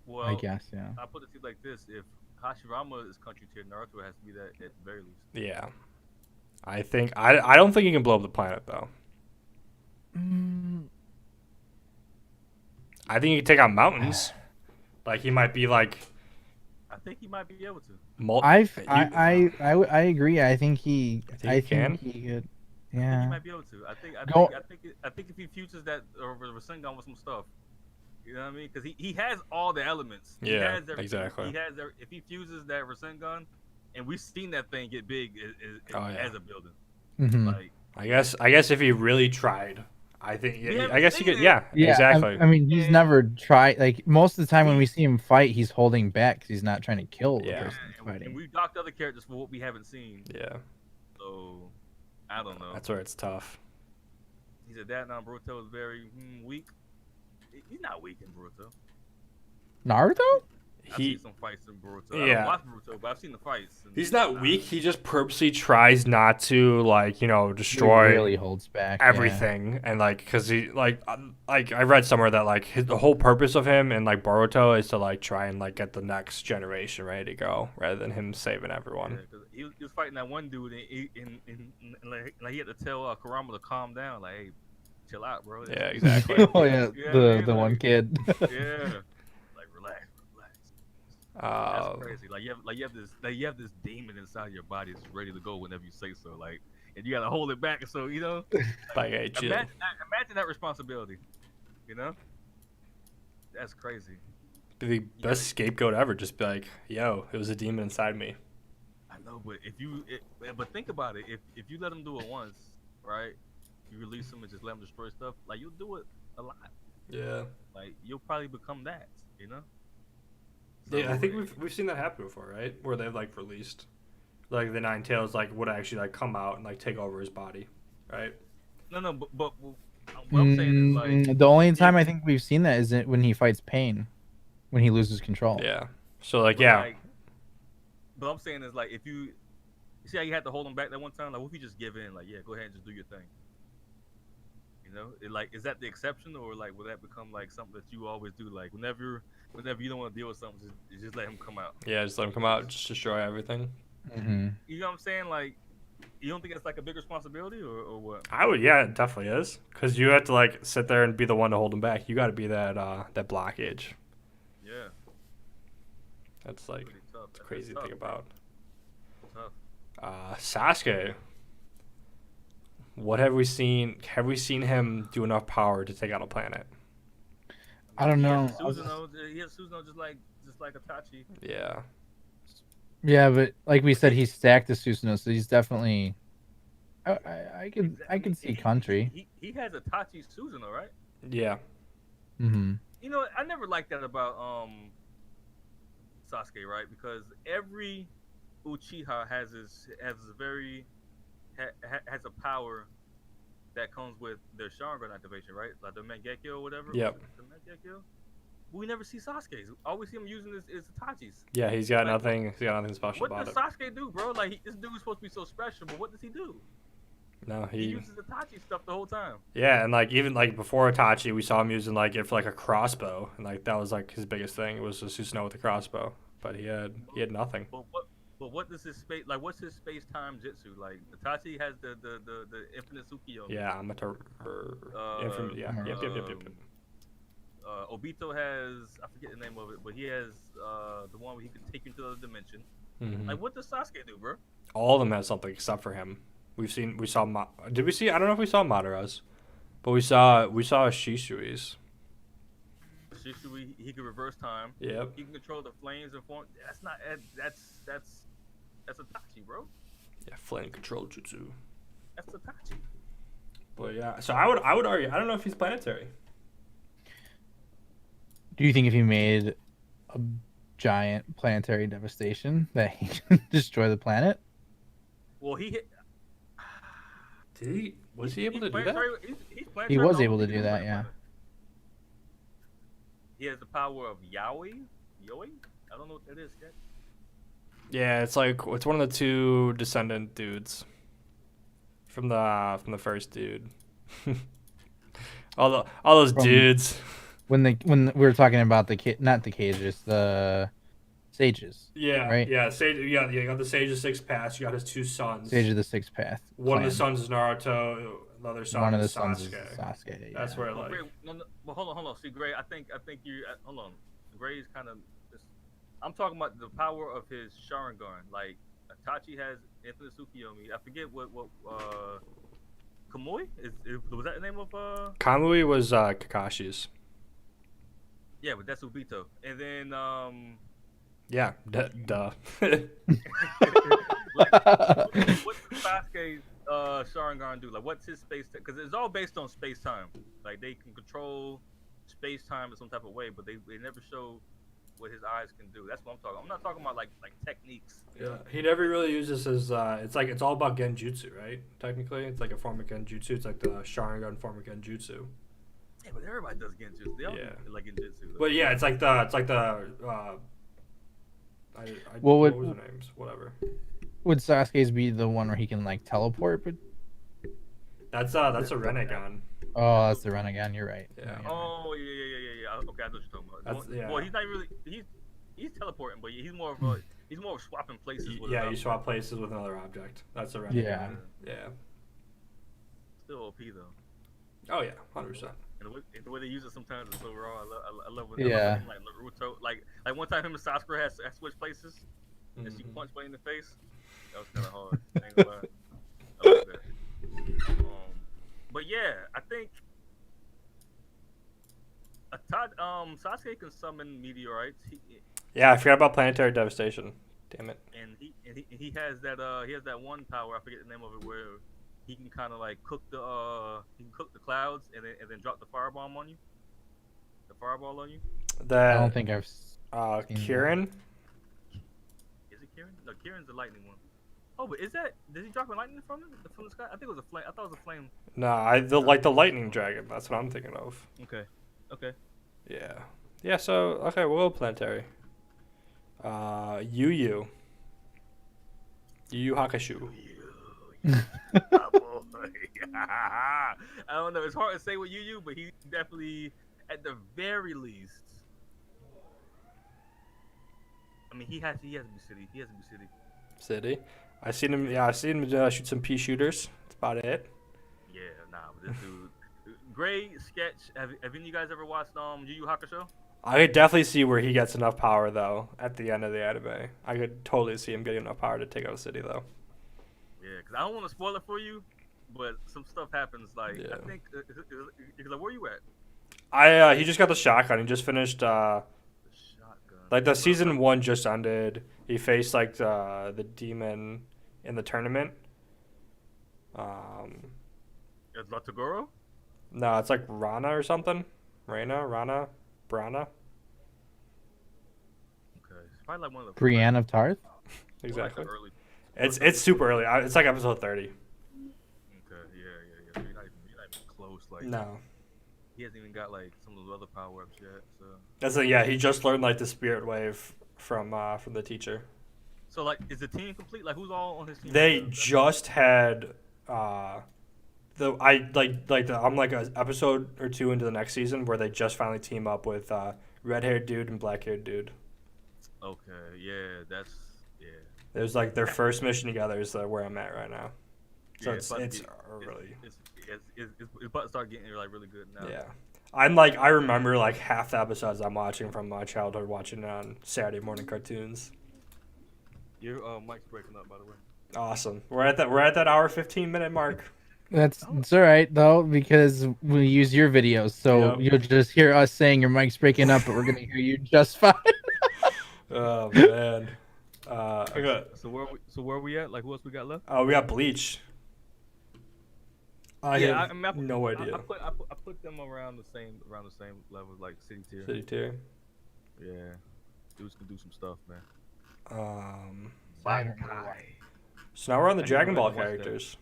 Well, I guess, yeah. I put it to you like this: if Hashirama is country tier, Naruto has to be that at the very least. Yeah, I think I don't think he can blow up the planet though. I think he can take out mountains. Like he might be like. I think he might be able to. I agree. I think he can? he could. I think Yeah. he might be able to. Go- I think if he fuses that or Rasengan with some stuff, you know what I mean? Because he has all the elements. He Yeah, has everything. exactly. He has if he fuses that Rasengan and we've seen that thing get big as a building. Mhm. Like, I guess if he really tried, I think We haven't I guess he seen could. it. Yeah, Yeah, exactly. I mean, he's And never tried. Like most of the time when we- we see him fight, he's holding back because he's not trying to kill the Yeah. person he's and fighting. we've docked other characters for what we haven't seen. Yeah, So I don't know. that's where it's tough. He said that now Boruto is very weak. He's not weak in Boruto. Naruto? I've He seen some fights in Boruto. I Yeah. don't watch Boruto, but I've seen the fights. And he's not weak. He just purposely tries not to like destroy He really holds back. everything and like because he like I read somewhere that like the whole purpose of him and like Boruto is to like try and like get the next generation ready to go rather than him saving everyone. Yeah, 'cause he was fighting that one dude, and like he had to tell Kurama to calm down. Like, hey, chill out, bro. Yeah, Yeah. exactly. Oh yeah, Yeah, the man, one like- kid. Yeah, like relax. That's crazy. Like you have this demon inside your body that's ready to go whenever you say so. Like, and you gotta hold it back. So Like, hey, chill. imagine that responsibility. You know, that's crazy. Be the best scapegoat ever. Just be like, yo, it was a demon inside me. I know, but but think about it. If you let him do it once, right? You release him and just let him destroy stuff. Like you'll do it a lot. Yeah. Like you'll probably become that. You know. Yeah, I So, think we've seen that happen before, right? Where they've like released, like the Nine Tails like would actually like come out and like take over his body, right? No, but what I'm saying is like The only time I think we've seen that is when he fights Pain, when he loses control. Yeah. So like but, yeah, like, but I'm saying is like if you see how you had to hold him back that one time, like what if you just give in? Like yeah, go ahead and just do your thing. You know, is that the exception or like will that become like something that you always do? Like whenever you don't want to deal with something, just let him come out. yeah, just let him come out, just destroy everything. Mm-hmm. You know what I'm saying? Like, you don't think it's like a big responsibility or what? I would, yeah, it definitely is, because you have to like sit there and be the one to hold him back. You got to be that that blockage. Yeah, That's like pretty tough. the crazy That's thing about tough. Sasuke. What have we seen? Have we seen him do enough power to take out a planet? I don't know. He has Susanoo just like Itachi. Yeah. Yeah, but like we said, he's stacked to Susanoo, so he's definitely. I can see country. He has Itachi Susanoo, right? Yeah. Mm-hmm. You know, I never liked that about Sasuke, right? Because every Uchiha has a power that comes with their Sharingan activation, right? Like the Mangekyo or whatever. Yep. The Mangekyo. We never see Sasuke's. All we see him using is Itachi's. Yeah, he's got Like, nothing. He's got nothing special What about does it. Sasuke do, bro? Like this dude is supposed to be so special, but what does he do? No, He uses Itachi stuff the whole time. Yeah, and like even like before Itachi, we saw him using like it for like a crossbow, and like that was like his biggest thing. It was just Susanoo with the crossbow, but he had nothing. But what does his space like? What's his space time jutsu like? Itachi has the infinite Tsukiyomi. Yeah, Amateur. Yeah. Yep. Obito has I forget the name of it, but he has the one where he can take you to the other dimension. Mhm. Like what does Sasuke do, bro? All of them have something except for him. Did we see? I don't know if we saw Madara's, but we saw Shisui's. Shisui, he can reverse time. Yep. He can control the flames and form. That's Itachi, bro. Yeah, flame control jutsu. That's Itachi. But yeah, so I would argue. I don't know if he's planetary. Do you think if he made a giant planetary devastation that he can destroy the planet? Well, he hit. Did he? Was he able to do that? He's He was able to He do can that, yeah. He has the power of Yoi. I don't know what that is yet. Yeah, it's one of the two descendant dudes from the first dude. all those dudes. When we were talking about not the cages, the sages. Yeah, right? yeah. You got the Sage of Six Paths. You got his two sons. Sage of the Sixth Path. One of the clan. sons is Naruto. The other son One of the is sons Sasuke. is Sasuke. Yeah. That's where Oh, like. Gray, no, but hold on. See, Gray, I think you. Hold on. Gray's kind of. I'm talking about the power of his Sharingan. Like Itachi has infinite Tsukiyomi. I forget what Kamui was that the name of Kamui was Kakashi's. Yeah, but that's Ubito. And then Yeah, duh. Like, what does Sasuke's Sharingan do? Like, what's his space? Because it's all based on space time. Like, they can control space time in some type of way, but they never show what his eyes can do. That's what I'm talking. I'm not talking about like techniques. Yeah, he never really uses his. It's all about genjutsu, right? Technically, it's like a form of genjutsu. It's like the Sharingan form of genjutsu. Yeah, but everybody does genjutsu. They all do, like genjutsu. Though. But yeah, it's like the. What what was the names? Whatever. Would Sasuke's be the one where he can like teleport? But That's a Renegon. oh, that's the Renegon. You're right. Yeah. Oh yeah. Okay, I know what you're talking about. Yeah. Well, he's not really. He's teleporting, but he's more of swapping places. With Yeah, you swap places with another object. That's a Renegon. Yeah. Still OP though. Oh yeah, 100%. And the way they use it sometimes is so raw. I love when Yeah. like Naruto, like one time him and Sakura has switched places, and she punched me in the face. That was kind of hard. I ain't gonna lie. I like that. But yeah, I think Sasuke can summon meteorites. Yeah, I forgot about planetary devastation. Damn it. And he has that one power. I forget the name of it, where he can kind of like cook the clouds and then drop the firebomb on you. The fireball on you. I don't think I've. Kirin. Is it Kirin? No, Kirin's the lightning one. Oh, but did he drop a lightning from the sky? I think it was a flame. I thought it was a flame. No, the lightning dragon. That's what I'm thinking of. Okay. Yeah. Yeah. So okay, we'll go planetary. Yu Hakusho. Oh, boy. I don't know. It's hard to say with Yu, but he definitely, at the very least. I mean, he has to be city. He has to be city. City. I seen him shoot some pea shooters. That's about it. Yeah, nah, but this dude, great sketch. Have any of you guys ever watched Yu Yu Hakusho? I could definitely see where he gets enough power though at the end of the anime. I could totally see him getting enough power to take out a city though. Yeah, because I don't want to spoil it for you, but some stuff happens. Like I think, like, where you at? He just got the shotgun. He just finished. The shotgun. Like the season 1 just ended. He faced like the demon in the tournament. It's Latagoro? No, it's like Rana or something. Rana, Brana. Okay, it's probably like one of the. Brienne of Tarth. Exactly. Like early. It's super early. It's like episode 30. Okay, yeah. You're not even close. Like No. He hasn't even got like some of those other power ups yet. So. That's like, yeah. He just learned like the spirit wave from the teacher. So like, is the team complete? Like, who's all on his team? They just had I'm like an episode or 2 into the next season where they just finally team up with red-haired dude and black-haired dude. Okay, yeah, that's. It was like their first mission together is where I'm at right now. So Yeah, it's really. It's about to start getting like really good now. Yeah. I remember like half the episodes I'm watching from my childhood watching it on Saturday morning cartoons. Your mic's breaking up, by the way. Awesome. We're at that hour 15-minute mark. It's all right though because we use your videos, so Yep. you'll just hear us saying your mic's breaking up, but we're gonna hear you just fine. Oh man. Okay. So where are we at? Like, who else we got left? Oh, we got Bleach. I have I mean, no idea. I put them around the same level, like city tier. City tier. Yeah, dudes can do some stuff, man. I don't know why. So now we're on the I Dragon never Ball watched that. characters.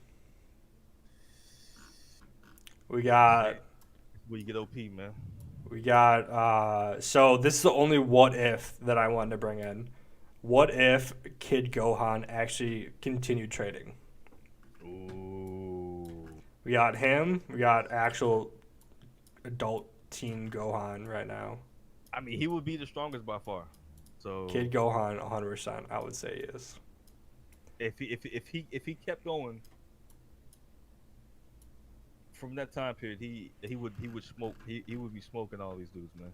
We got. Where you get OP, man. We got. So this is the only what if that I wanted to bring in. What if Kid Gohan actually continued trading? Ooh. We got him. We got actual adult teen Gohan right now. I mean, he would be the strongest by far. So Kid Gohan, 100%. I would say he is. if he kept going from that time period, he would smoke. He would be smoking all these dudes, man.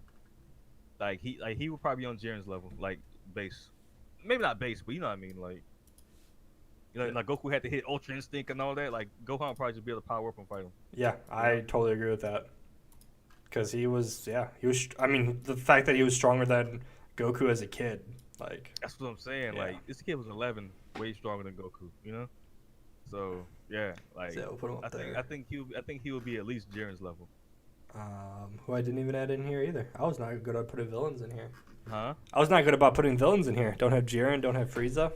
Like he would probably be on Jiren's level, like base. Maybe not base, but you know what I mean. Like, you know, like Goku had to hit Ultra Instinct and all that. Like Gohan would probably just be able to power up and fight him. Yeah, I totally agree with that. Because he was. I mean, the fact that he was stronger than Goku as a kid Like, That's what I'm saying. Yeah. Like this kid was 11, way stronger than Goku. You know. So yeah, like so we'll put him up there. I think he will be at least Jiren's level. Who I didn't even add in here either. I was not good at putting villains in here. Huh? I was not good about putting villains in here. Don't have Jiren, don't have Frieza.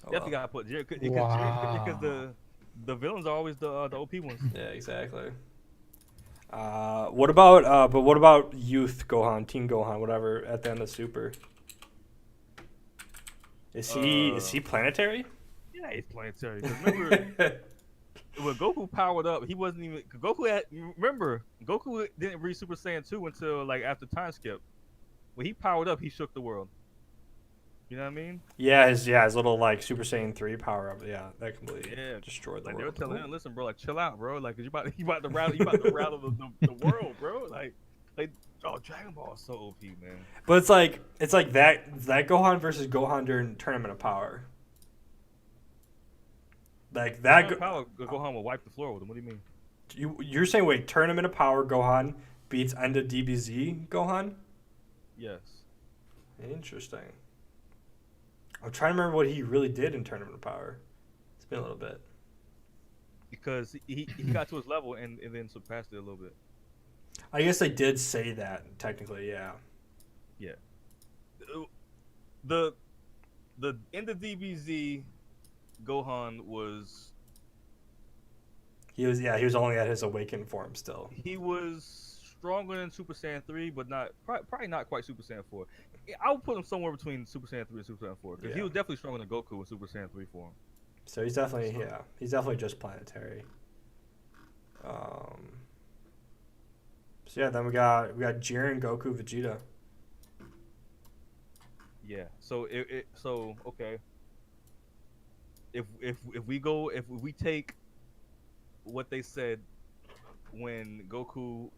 Oh, Definitely gotta put Jiren because Wow. the villains are always the OP ones. Yeah, exactly. What about Youth Gohan, Teen Gohan, whatever, at the end of Super? Is he planetary? Yeah, he's planetary. 'Cause remember, when Goku powered up, he wasn't even Goku didn't reach Super Saiyan 2 until like after time skip. When he powered up, he shook the world. You know what I mean? Yeah, his little like Super Saiyan 3 power up. Yeah, that completely destroyed the Like they were world. telling him, listen, bro, like chill out, bro. Like you about to rattle the world, bro. Like Dragon Ball is so OP, man. But it's like that Gohan versus Gohan during Tournament of Power. Like that Gohan will wipe the floor with him. What do you mean? You're saying wait, Tournament of Power Gohan beats End of DBZ Gohan? Yes. Interesting. I'm trying to remember what he really did in Tournament of Power. It's been a little bit. Because he got to his level and then surpassed it a little bit. I guess they did say that technically, yeah. Yeah. The end of DBZ Gohan was He was only at his awakened form still. he was stronger than Super Saiyan 3, but probably not quite Super Saiyan 4. I would put him somewhere between Super Saiyan 3 and Super Saiyan 4 because he was definitely stronger than Goku in Super Saiyan 3 form. So he's definitely just planetary. So yeah, then we got Jiren, Goku, Vegeta. Yeah. So okay. If we take what they said when Goku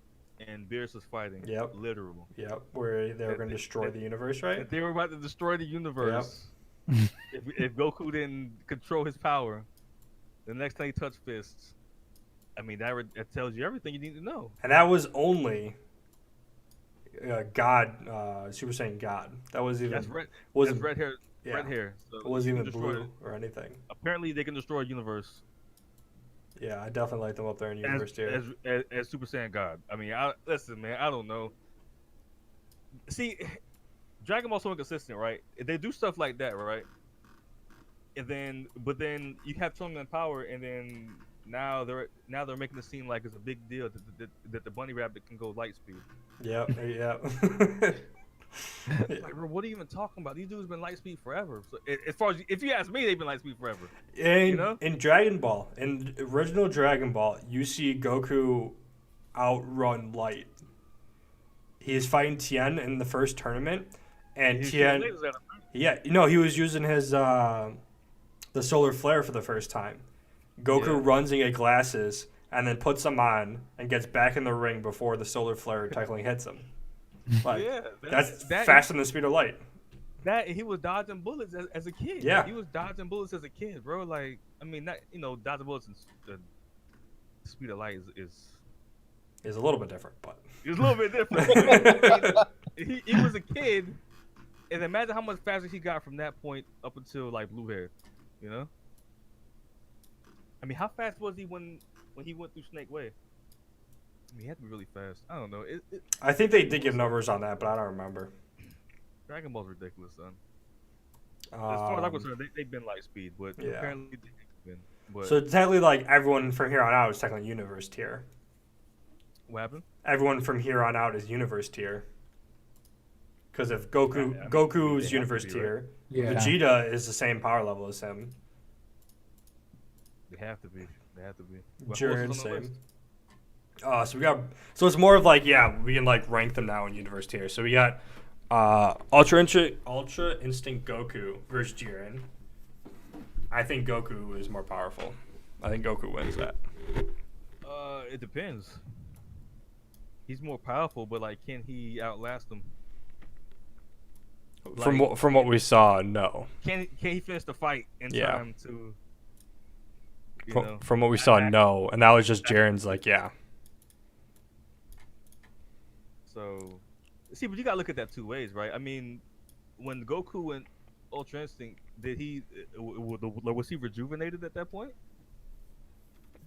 and Beerus was fighting, literal. Yep, where they were going to destroy the universe, right? That they were about to destroy the universe. If Goku didn't control his power, the next time he touched fists, I mean that tells you everything you need to know. And that was only God, Super Saiyan God. That was even That's red hair. Yeah. Red hair. So it wasn't even blue or anything. Apparently, they can destroy a universe. Yeah, I definitely like them up there in universe tier. As Super Saiyan God. I mean, listen, man. I don't know. See, Dragon Ball's so inconsistent, right? They do stuff like that, right? But then you have Tournament Power, and then now they're making it seem like it's a big deal that the bunny rabbit can go light speed. Yep. Like, bro, what are you even talking about? These dudes been light speed forever. So, as far as if you ask me, they've been light speed forever. In Dragon Ball, in original Dragon Ball, you see Goku outrun Light. He's fighting Tien in the first tournament, and Tien, he was using his the solar flare for the first time. Goku runs and gets glasses, and then puts them on and gets back in the ring before the solar flare technically hits him. Like, that's faster than the speed of light. That he was dodging bullets as a kid. Yeah, he was dodging bullets as a kid, bro. Like, I mean, that dodging bullets and the speed of light is a little bit different, but it's a little bit different. he was a kid, and imagine how much faster he got from that point up until like blue hair. You know, I mean, how fast was he when he went through Snake Way? I mean, he had to be really fast. I don't know. I think they did give numbers on that, but I don't remember. Dragon Ball's ridiculous, son. As far as I'm concerned, they've been light speed, but apparently they've been. But so technically, like everyone from here on out is technically universe tier. What happened? Everyone from here on out is universe tier. Because if Goku's universe tier, right? Vegeta is the same power level as him. They have to be. Jiren, same. So it's more of like, we can like rank them now in universe tier. So we got Ultra Instinct Goku versus Jiren. I think Goku is more powerful. I think Goku wins that. It depends. He's more powerful, but like, can he outlast him? From what we saw, no. Can he finish the fight in time to? From what we saw, no, and that was just Jiren's like, So, see, but you gotta look at that two ways, right? I mean, when Goku went Ultra Instinct, did he was he rejuvenated at that point?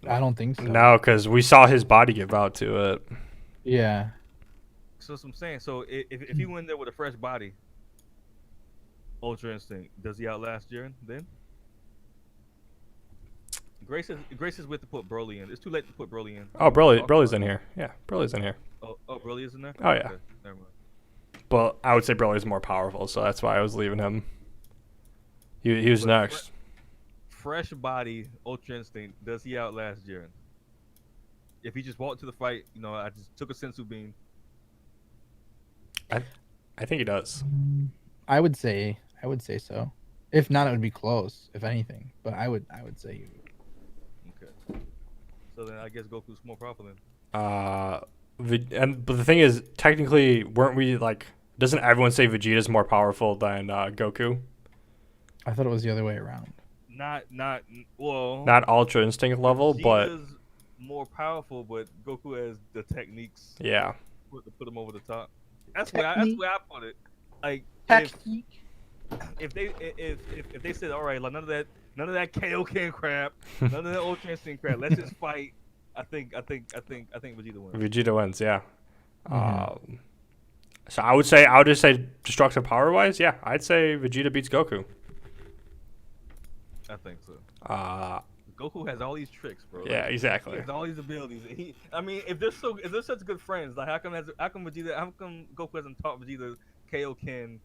I don't think so. No, because we saw his body give out to it. Yeah. So that's what I'm saying. So if he went there with a fresh body, Ultra Instinct, does he outlast Jiren then? Grace is with to put Broly in. It's too late to put Broly in. Oh, Broly's in here. Yeah, Broly's in here. Oh, Broly is in there. Oh yeah. Okay, never mind. But I would say Broly's more powerful, so that's why I was leaving him. He was next. Fresh body, Ultra Instinct. Does he outlast Jiren? If he just walked to the fight, I just took a sensu bean. I think he does. I would say so. If not, it would be close, if anything. But I would say he would. Okay. So then I guess Goku's more powerful then. But the thing is, technically, weren't we like? Doesn't everyone say Vegeta's more powerful than Goku? I thought it was the other way around. Not Ultra Instinct level, but Vegeta's more powerful, but Goku has the techniques. Yeah. To put him over the top. That's where I put it. Like if they said, all right, like none of that Kaioken crap, none of that Ultra Instinct crap. Let's just fight. I think Vegeta wins. Vegeta wins, yeah. Mm-hmm. So I would just say destructive power wise, yeah, I'd say Vegeta beats Goku. I think so. Goku has all these tricks, bro. Yeah, exactly. He has all these abilities. If they're such good friends, like how come Goku hasn't taught Vegeta Kaioken?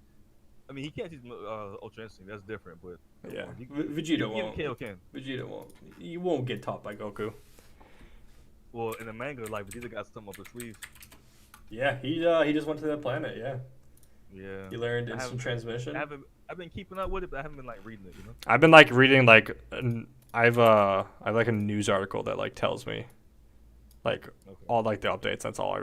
I mean, he can't teach Ultra Instinct. That's different, but yeah, Vegeta won't. Kaioken. Vegeta won't. He won't get taught by Goku. Well, in the manga, like Vegeta got something up his sleeve. Yeah, he just went to that planet. Yeah. Yeah. He learned instant transmission. I've been keeping up with it, but I haven't been like reading it. I've been like reading like I've like a news article that like tells me like all like the updates. That's all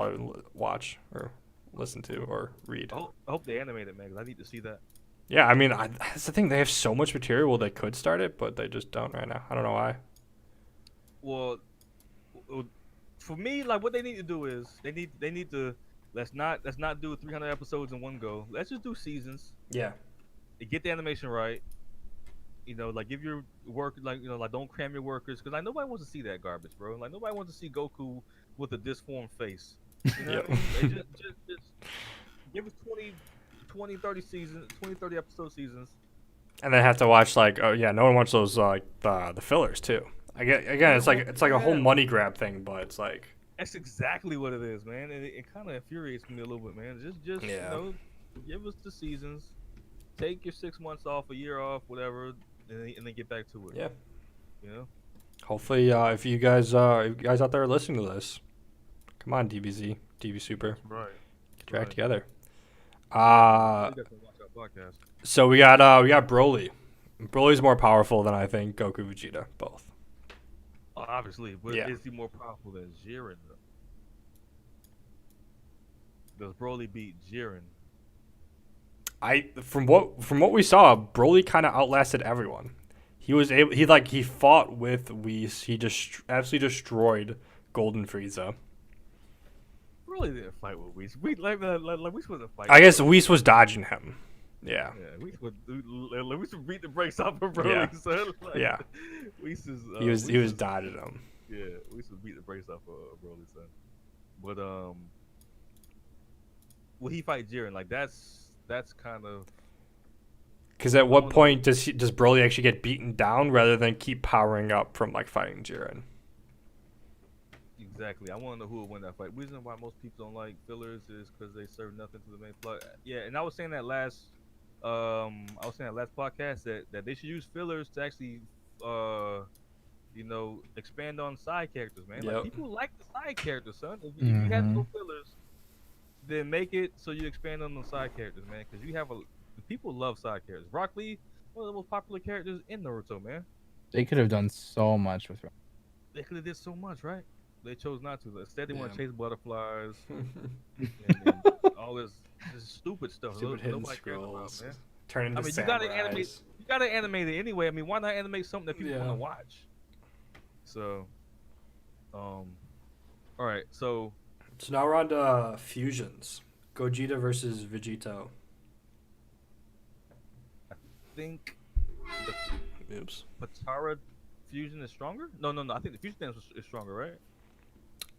I watch or listen to or read. I hope they animate it, man, 'cause I need to see that. Yeah, I mean, that's the thing. They have so much material. Well, they could start it, but they just don't right now. I don't know why. Well, for me, like what they need to do is they need to let's not do 300 episodes in one go. Let's just do seasons. Yeah. Get the animation right. Like give your work like don't cram your workers, because like nobody wants to see that garbage, bro. Like nobody wants to see Goku with a disformed face. You know what I mean? Just give us 20, 30 seasons, 20, 30 episode seasons. And they have to watch like, oh yeah, no one wants those like the fillers too. Again, it's like a whole money grab thing, but it's like that's exactly what it is, man. And it kind of infuriates me a little bit, man. Just give us the seasons. Take your 6 months off, a year off, whatever, and then get back to it. Yeah. Hopefully, if you guys out there are listening to this, come on, DBZ, DB Super, right. Get your act together. So we got Broly. Broly's more powerful than I think Goku, Vegeta, both. Obviously, but is he more powerful than Jiren? Does Broly beat Jiren? From what we saw, Broly kind of outlasted everyone. He fought with Whis. He just absolutely destroyed Golden Frieza. Broly didn't fight with Whis. Whis wasn't fighting. I guess Whis was dodging him. Yeah. Whis would beat the brakes off of Broly, son. Yeah. Whis is. He was dodging him. Yeah, Whis would beat the brakes off of Broly, son. But will he fight Jiren? Like that's kind of. Because at what point does Broly actually get beaten down rather than keep powering up from like fighting Jiren? Exactly. I want to know who will win that fight. Reason why most people don't like fillers is because they serve nothing to the main plot. Yeah, and I was saying that last podcast that they should use fillers to actually expand on side characters, man. Yep. Like people like the side characters, son. If you have no fillers, then make it so you expand on the side characters, man. Because people love side characters. Rock Lee, one of the most popular characters in Naruto, man. They could have done so much with. They could have did so much, right? They chose not to. Instead, they want to chase butterflies and all this stupid stuff. Stupid hidden scrolls. Turn into samurais. You gotta animate it anyway. I mean, why not animate something that people want to watch? So, all right. So now we're on to fusions. Gogeta versus Vegito. think the Oops. Patara fusion is stronger. No. I think the fusion dance is stronger, right?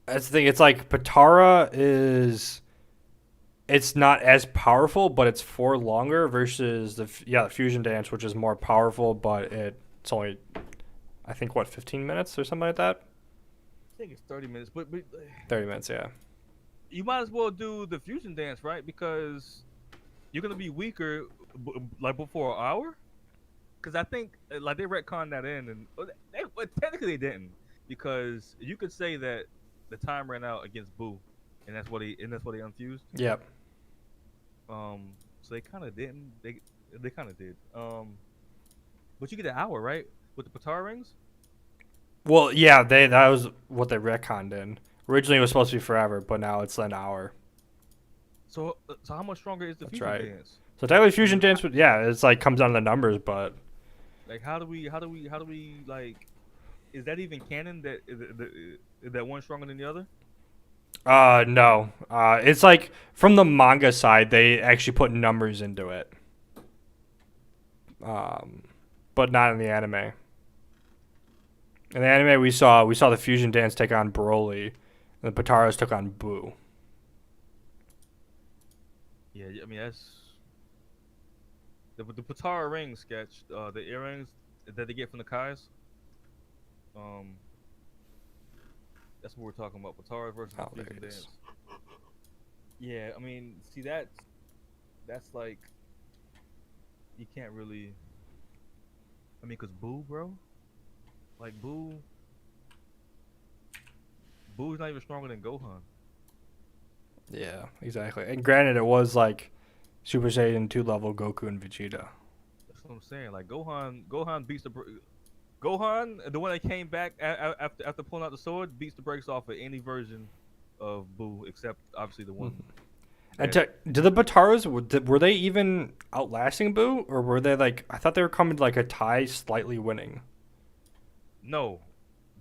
That's the thing. It's like Patara is. It's not as powerful, but it's for longer versus the fusion dance, which is more powerful, but it's only, I think, what, 15 minutes or something like that. I think it's 30 minutes, but 30 minutes, yeah. you might as well do the fusion dance, right? Because you're gonna be weaker, like before an hour. Because I think like they retconned that in, and well, technically they didn't, because you could say that the time ran out against Boo, and that's what they unfused. Yep. So they kind of didn't. They kind of did. But you get an hour, right, with the Patara rings. Well, yeah, that was what they retconned in. Originally, it was supposed to be forever, but now it's an hour. So how much stronger is the That's fusion right. dance? So technically, fusion dance, it's like comes down to the numbers, but Like, how do we like? Is that even canon? That is that one stronger than the other? no. It's like from the manga side, they actually put numbers into it. But not in the anime. In the anime, we saw the fusion dance take on Broly, and the Pataras took on Boo. Yeah, I mean that's the Patara ring sketch. The earrings that they get from the Kais. That's what we're talking about. Patara versus Oh, the there fusion it is. dance. Yeah, I mean, see that's like you can't really. I mean, cause Boo, bro, like Boo's not even stronger than Gohan. Yeah, exactly. And granted, it was like Super Saiyan 2 level Goku and Vegeta. That's what I'm saying. Like Gohan beats Gohan, the one that came back after pulling out the sword, beats the brakes off of any version of Boo, except obviously the one. And did the Bataras, were they even outlasting Boo, or were they like? I thought they were coming to like a tie, slightly winning. No,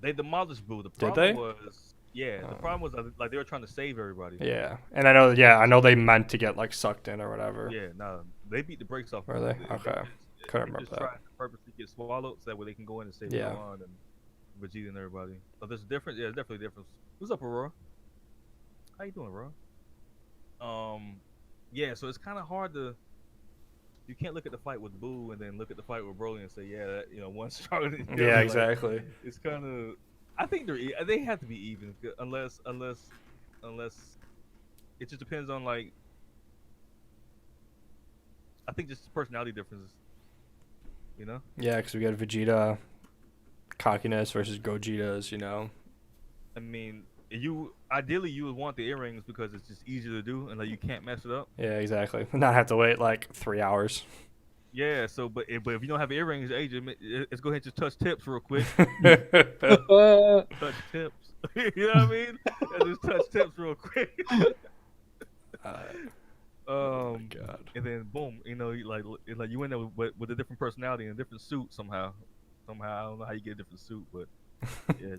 they demolished Boo. The Did problem they? was, the problem was like they were trying to save everybody. Yeah, and I know they meant to get like sucked in or whatever. Yeah, no, they beat the brakes off. Were Boo. they? Okay. They Couldn't remember just that. tried to purposely get swallowed so that way they can go in and save Yeah. Gohan and Vegeta and everybody. So there's a difference. Yeah, there's definitely a difference. What's up, Aurora? How you doing, Aurora? Yeah, so it's kind of hard to. You can't look at the fight with Boo and then look at the fight with Broly and say, one's stronger than the other. Yeah, Like, exactly. it's kind of. I think they have to be even unless it just depends on like. I think just personality differences. You know. Yeah, because we got Vegeta, cockiness versus Gogeta's. I mean, ideally you would want the earrings because it's just easier to do and like you can't mess it up. Yeah, exactly. Not have to wait like 3 hours. Yeah. So, but if you don't have earrings, let's go ahead and just touch tips real quick. Touch tips. You know what I mean? Just touch tips real quick. God. And then boom, like you end up with a different personality and a different suit somehow. I don't know how you get a different suit, but yeah,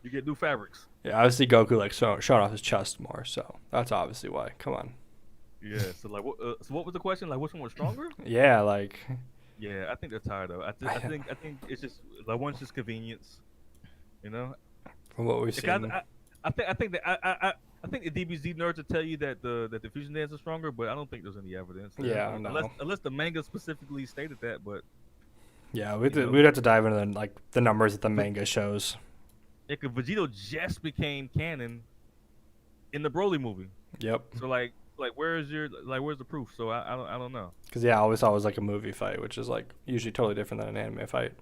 you get new fabrics. Yeah, obviously Goku like showing off his chest more, so that's obviously why. Come on. Yeah. So like, what was the question? Like, which one was stronger? Yeah, like. Yeah, I think they're tired of it. I think it's just like one's just convenience, you know. From what we've seen. I think the DBZ nerds will tell you that the fusion dance is stronger, but I don't think there's any evidence. Yeah, no. Unless the manga specifically stated that, but Yeah, we'd have to dive into the numbers that the manga shows. yeah, 'cause Vegito just became canon in the Broly movie. Yep. So like where's the proof? So I don't know. Because I always thought it was like a movie fight, which is like usually totally different than an anime fight.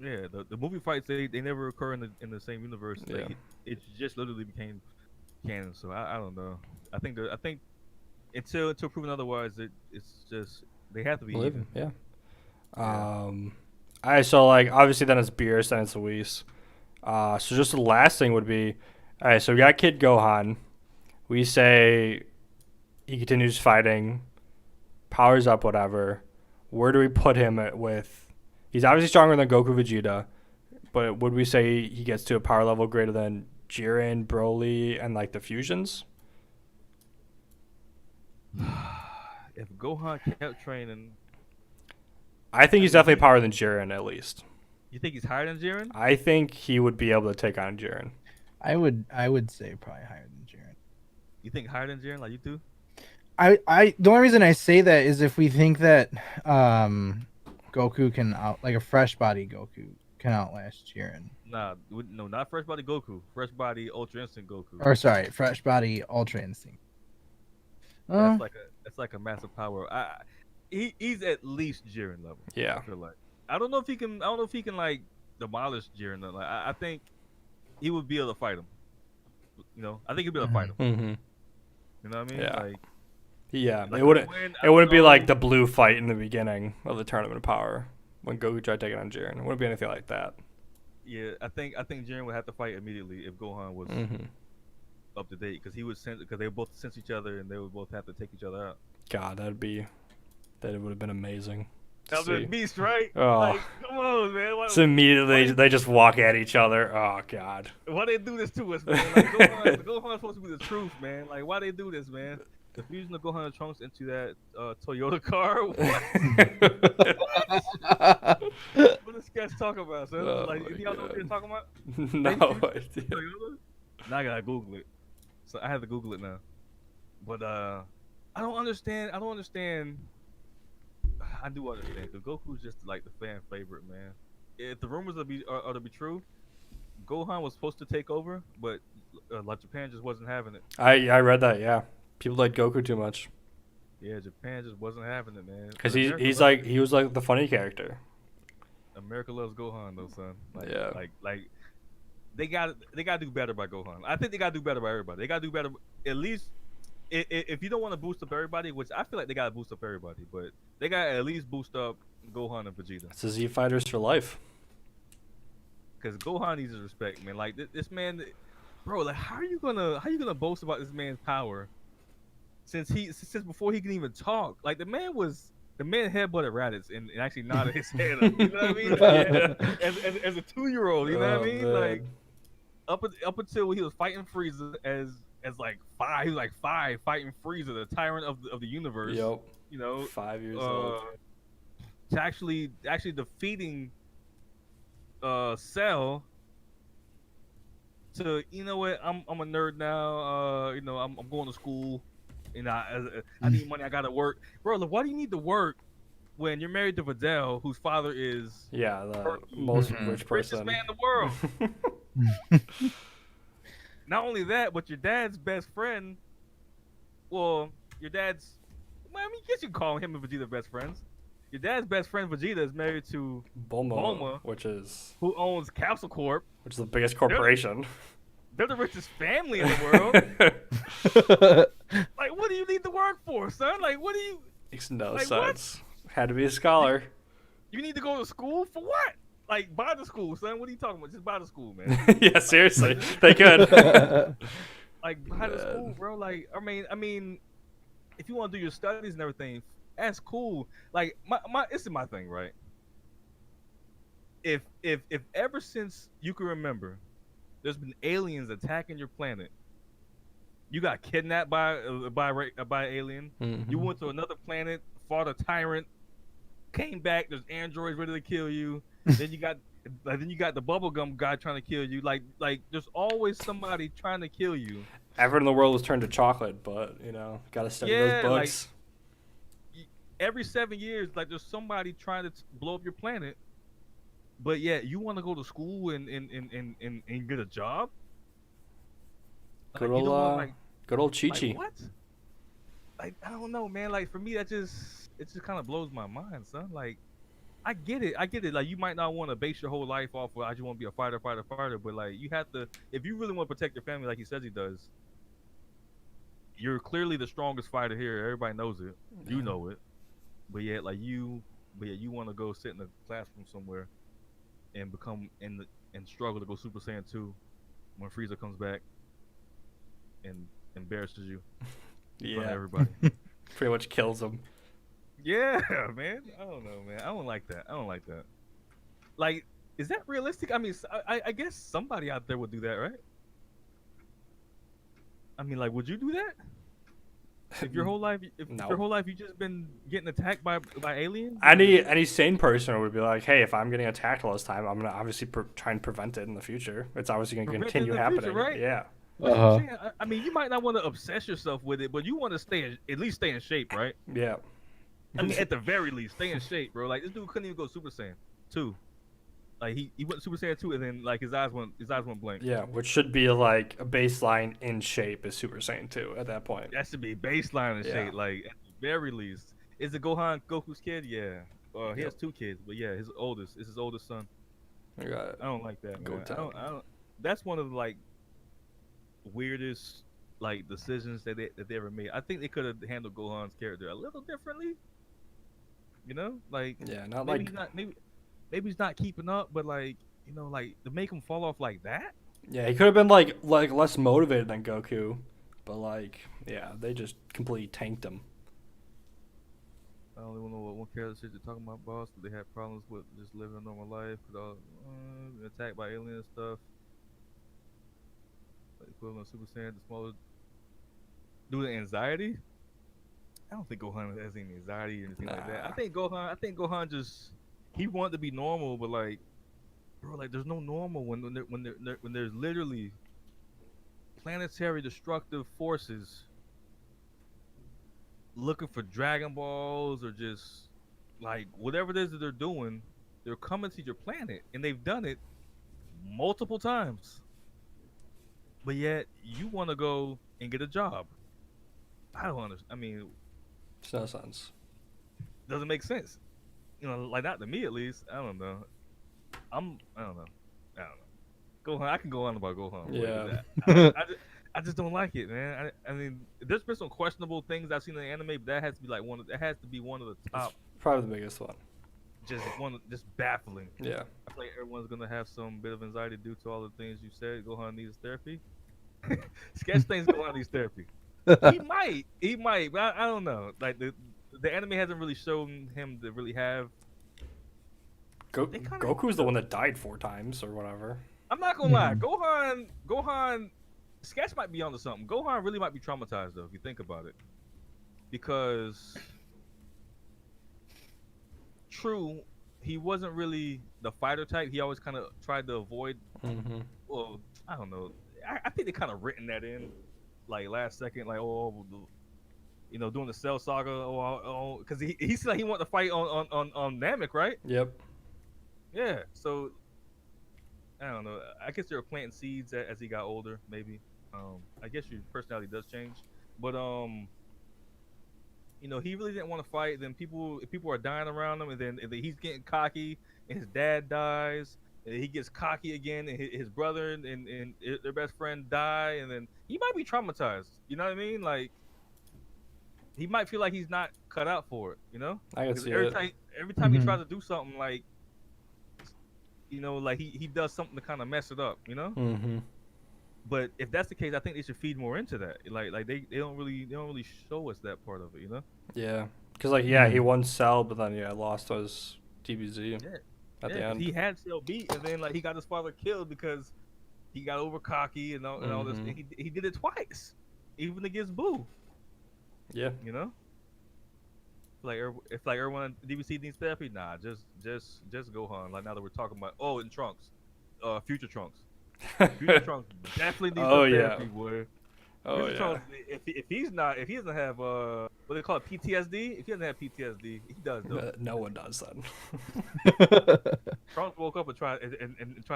Yeah, the movie fights they never occur in the same universe. Yeah. Like, it just literally became canon. So I don't know. I think until proven otherwise, it's just they have to be even. Yeah. Alright, so like obviously then it's Beerus, then it's Luis. So just the last thing would be, alright, so we got Kid Gohan. We say he continues fighting, powers up, whatever. Where do we put him with? He's obviously stronger than Goku Vegeta, but would we say he gets to a power level greater than Jiren, Broly, and like the fusions? If Gohan kept training, I think he's definitely power than Jiren at least. You think he's higher than Jiren? I think he would be able to take on Jiren. I would say probably higher than Jiren. You think higher than Jiren, like you do? The only reason I say that is if we think that Goku can like a fresh body Goku can outlast Jiren. Nah, no, not fresh body Goku. Fresh body Ultra Instinct Goku. Or sorry, fresh body Ultra Instinct. That's like a massive power. He's at least Jiren level. Yeah. I feel like. I don't know if he can like demolish Jiren. Like I think he would be able to fight him. You know, I think he'd be able to fight him. Mm-hmm. You know what I mean? Yeah. Like, Yeah, like it wouldn't be like the blue fight in the beginning of the Tournament of Power when Goku tried taking on Jiren. It wouldn't be anything like that. Yeah, I think Jiren would have to fight immediately if Gohan was up to date, because they would both sense each other and they would both have to take each other out. God, that would have been amazing. That was a beast, right? Oh. Like, come on, man. So immediately they just walk at each other. Oh God. Why they do this to us, man? Like, Gohan's supposed to be the truth, man. Like, why they do this, man? The fusion of Gohan and Trunks into that Toyota car. What does sketch talk about? So, Oh like, do y'all know what they're talking about? No idea. Toyota? Now I gotta Google it. So I have to Google it now. But I don't understand. I do understand, because Goku's just like the fan favorite, man. If the rumors are to be true, Gohan was supposed to take over, but like Japan just wasn't having it. I read that. Yeah, people like Goku too much. Yeah, Japan just wasn't having it, man. Because he was like the funny character. America loves Gohan though, son. Like, Yeah. Like they got to do better by Gohan. I think they got to do better by everybody. They got to do better at least. If you don't want to boost up everybody, which I feel like they got to boost up everybody, but they got to at least boost up Gohan and Vegeta. It's the Z Fighters for life. Because Gohan needs his respect, man. Like this man, bro. Like how are you gonna boast about this man's power since before he can even talk? Like the man headbutted Raditz and actually nodded his head up. You know what I mean? Like, as a 2-year-old, you know what I mean? Man. Like up until he was fighting Frieza as like 5, he was like 5 fighting Frieza, the tyrant of the universe. Yep. You know, 5 years old. To actually defeating Cell. To, you know what, I'm a nerd now. You know, I'm going to school. And I need money. I gotta work, bro. Like, why do you need to work when you're married to Videl, whose father is The most rich richest person. man in the world? Not only that, but your dad's best friend. Well, your dad's. Well, I mean, I guess you can call him and Vegeta best friends. Your dad's best friend Vegeta is married to Bulma, which is who owns Capsule Corp, which is the biggest corporation. They're the richest family in the world. Like, what do you need to work for, son? Like, what do you? Makes no like, sense. Had to be a scholar. You need to go to school for what? Like, buy the school, son. What are you talking about? Just buy the school, man. Yeah, seriously, they could. Like, buy the school, bro. Like, I mean, if you want to do your studies and everything, that's cool. Like, this is my thing, right? If ever since you can remember, there's been aliens attacking your planet. You got kidnapped by alien. Mm-hmm. You went to another planet, fought a tyrant, came back. There's androids ready to kill you. then you got the bubblegum guy trying to kill you. Like there's always somebody trying to kill you. Everyone in the world was turned to chocolate, but gotta study those books. Like, every 7 years, like there's somebody trying to blow up your planet. But yeah, you want to go to school and get a job? Good Like, old, good old Chi Chi. Like, what? Like, I don't know, man. Like, for me, it just kind of blows my mind, son. Like, I get it. Like, you might not want to base your whole life off of I just want to be a fighter. But like, you have to, if you really want to protect your family, like he says he does. You're clearly the strongest fighter here. Everybody knows it. You know it. But yet, you want to go sit in a classroom somewhere and struggle to go Super Saiyan 2 when Frieza comes back and embarrasses you in front of everybody. Pretty much kills him. Yeah, man. I don't know, man. I don't like that. Like, is that realistic? I mean, I guess somebody out there would do that, right? I mean, like, would you do that? If your whole life, if No. your whole life you just been getting attacked by aliens. Any sane person would be like, hey, if I'm getting attacked all this time, I'm gonna obviously try and prevent it in the future. It's obviously gonna Prevent it continue in the future, happening. right? Yeah. That's what I'm saying. I mean, you might not want to obsess yourself with it, but you want to at least stay in shape, right? Yeah. I mean, at the very least, stay in shape, bro. Like this dude couldn't even go Super Saiyan 2. Like he went Super Saiyan 2, and then like his eyes went blank. Yeah, which should be like a baseline in shape is Super Saiyan 2 at that point. That should be baseline in Yeah. shape. Like at the very least, is it Gohan Goku's kid? Yeah. He Yep. has 2 kids, but yeah, his oldest son. I got I don't like that, man. Go I don't. That's one of the like weirdest like decisions that they ever made. I think they could have handled Gohan's character a little differently. You know, like yeah, not maybe like he's not maybe he's not keeping up, but like like to make him fall off like that. yeah, he could have been like less motivated than Goku, but like yeah, they just completely tanked him. I don't even know what one character said you're talking about, boss. But they had problems with just living a normal life, attacked by alien and stuff. Like equivalent of Super Saiyan, the smaller due to anxiety. I don't think Gohan has any anxiety or anything like that. Nah. I think Gohan just he wanted to be normal, but like, bro, like there's no normal when there's literally planetary destructive forces looking for Dragon Balls or just like whatever it is that they're doing. They're coming to your planet, and they've done it multiple times. But yet you want to go and get a job. I don't understand. I mean, It's no sense. doesn't make sense. Like not to me at least. I don't know. I don't know. Gohan, I can go on about Gohan. Yeah. I just don't like it, man. I mean, there's been some questionable things I've seen in the anime, but that has to be like that has to be one of the top. Probably the biggest one. Just baffling. Yeah. I feel like everyone's gonna have some bit of anxiety due to all the things you said. Gohan needs therapy. Sketch things Gohan needs therapy. He might, but I don't know. Like the anime hasn't really shown him to really have. Goku's the one that died 4 times or whatever. I'm not gonna lie, Gohan, Sketch might be onto something. Gohan really might be traumatized though, if you think about it, because true, he wasn't really the fighter type. He always kind of tried to avoid. Mm-hmm. Well, I don't know. I think they kind of written that in, like last second, like doing the Cell Saga, because he said he wanted to fight on Namek, right? Yep. Yeah. So I don't know. I guess they were planting seeds as he got older, maybe. I guess your personality does change, but he really didn't want to fight. Then people are dying around him, and then he's getting cocky, and his dad dies. And he gets cocky again, and his brother and their best friend die, and then he might be traumatized. You know what I mean? Like he might feel like he's not cut out for it. I can see every it. time every time he tries to do something, like like he does something to kind of mess it up. Mm-hmm. But if that's the case, I think they should feed more into that. Like they don't really show us that part of it. Yeah. Because he won Cell, but then lost his DBZ. Yeah. At the end. He had Cell beat, and then like he got his father killed because he got over cocky and all this. And he did it twice, even against Boo. Like Yeah. if everyone in DBC needs therapy, nah, just Gohan. Like now that we're talking about and Trunks, future Trunks. Future Trunks definitely needs some therapy, boy. Oh Future yeah. Trunks, if he doesn't have what they call it, PTSD. If he doesn't have PTSD, he does though. No one does then. Trunks woke up and tried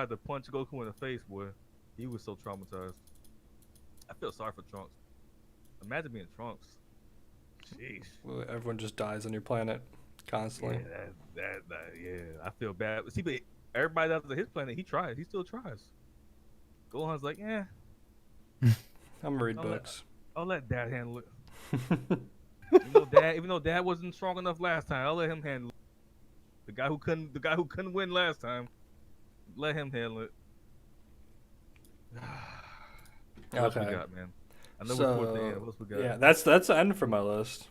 to punch Goku in the face, boy. He was so traumatized. I feel sorry for Trunks. Imagine being Trunks. Jeez. Well, everyone just dies on your planet constantly. Yeah, I feel bad. See, but everybody that's on his planet, he tries. He still tries. Gohan's like, yeah. I'm gonna read books. I'll let Dad handle it. Even though Dad wasn't strong enough last time, I'll let him handle it. The guy who couldn't win last time, let him handle it. What else we got, man? I know we're towards the end. What else we got? Yeah, that's the end for my list.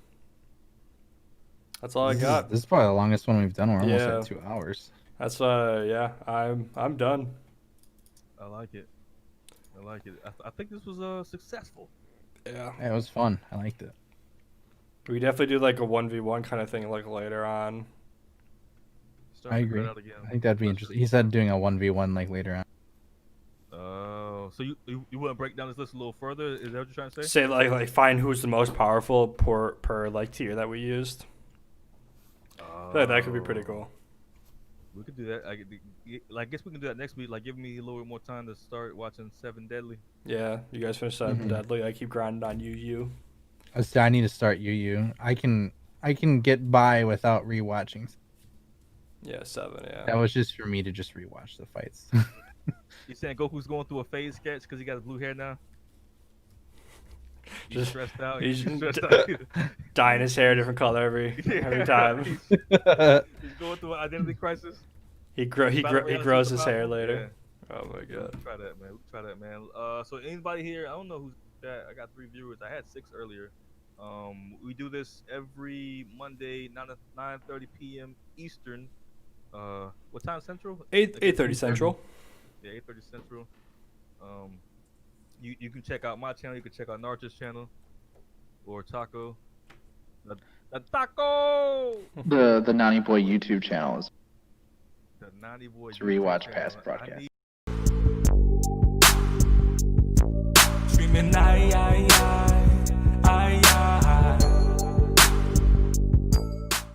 That's all I got. This is probably the longest one we've done. We're almost Yeah. at 2 hours. That's I'm done. I like it. I think this was successful. Yeah. Yeah, it was fun. I liked it. We definitely do like a 1v1 kind of thing like later on. I agree. I think that'd be interesting. He said doing a 1v1 like later on. Oh, so you want to break down this list a little further? Is that what you're trying to say? Say like find who's the most powerful per like tier that we used. I feel like that could be pretty cool. We could do that. I guess we can do that next week. Like, give me a little bit more time to start watching Seven Deadly. Yeah, you guys finish Seven Deadly. I keep grinding on Yu. I need to start Yu. I can get by without rewatching. Yeah, 7. Yeah. That was just for me to just rewatch the fights. You saying Goku's going through a phase sketch because he got his blue hair now? He's Just stressed out. he's stressed out. dyeing his hair a different color every time. He's going through an identity crisis. He grows his hair later. Yeah. Oh my god. We'll try that, man. So anybody here? I don't know who's that. I got 3 viewers. I had 6 earlier. We do this every Monday, 9:30 p.m. Eastern. What time Central? 8:30 Central. Yeah, 8:30 Central. You can check out my channel. You can check out Naruto's channel, or Taco. The Taco. The Nani Boy YouTube channel is The Nani Boyz to rewatch channel. past broadcasts. Streaming,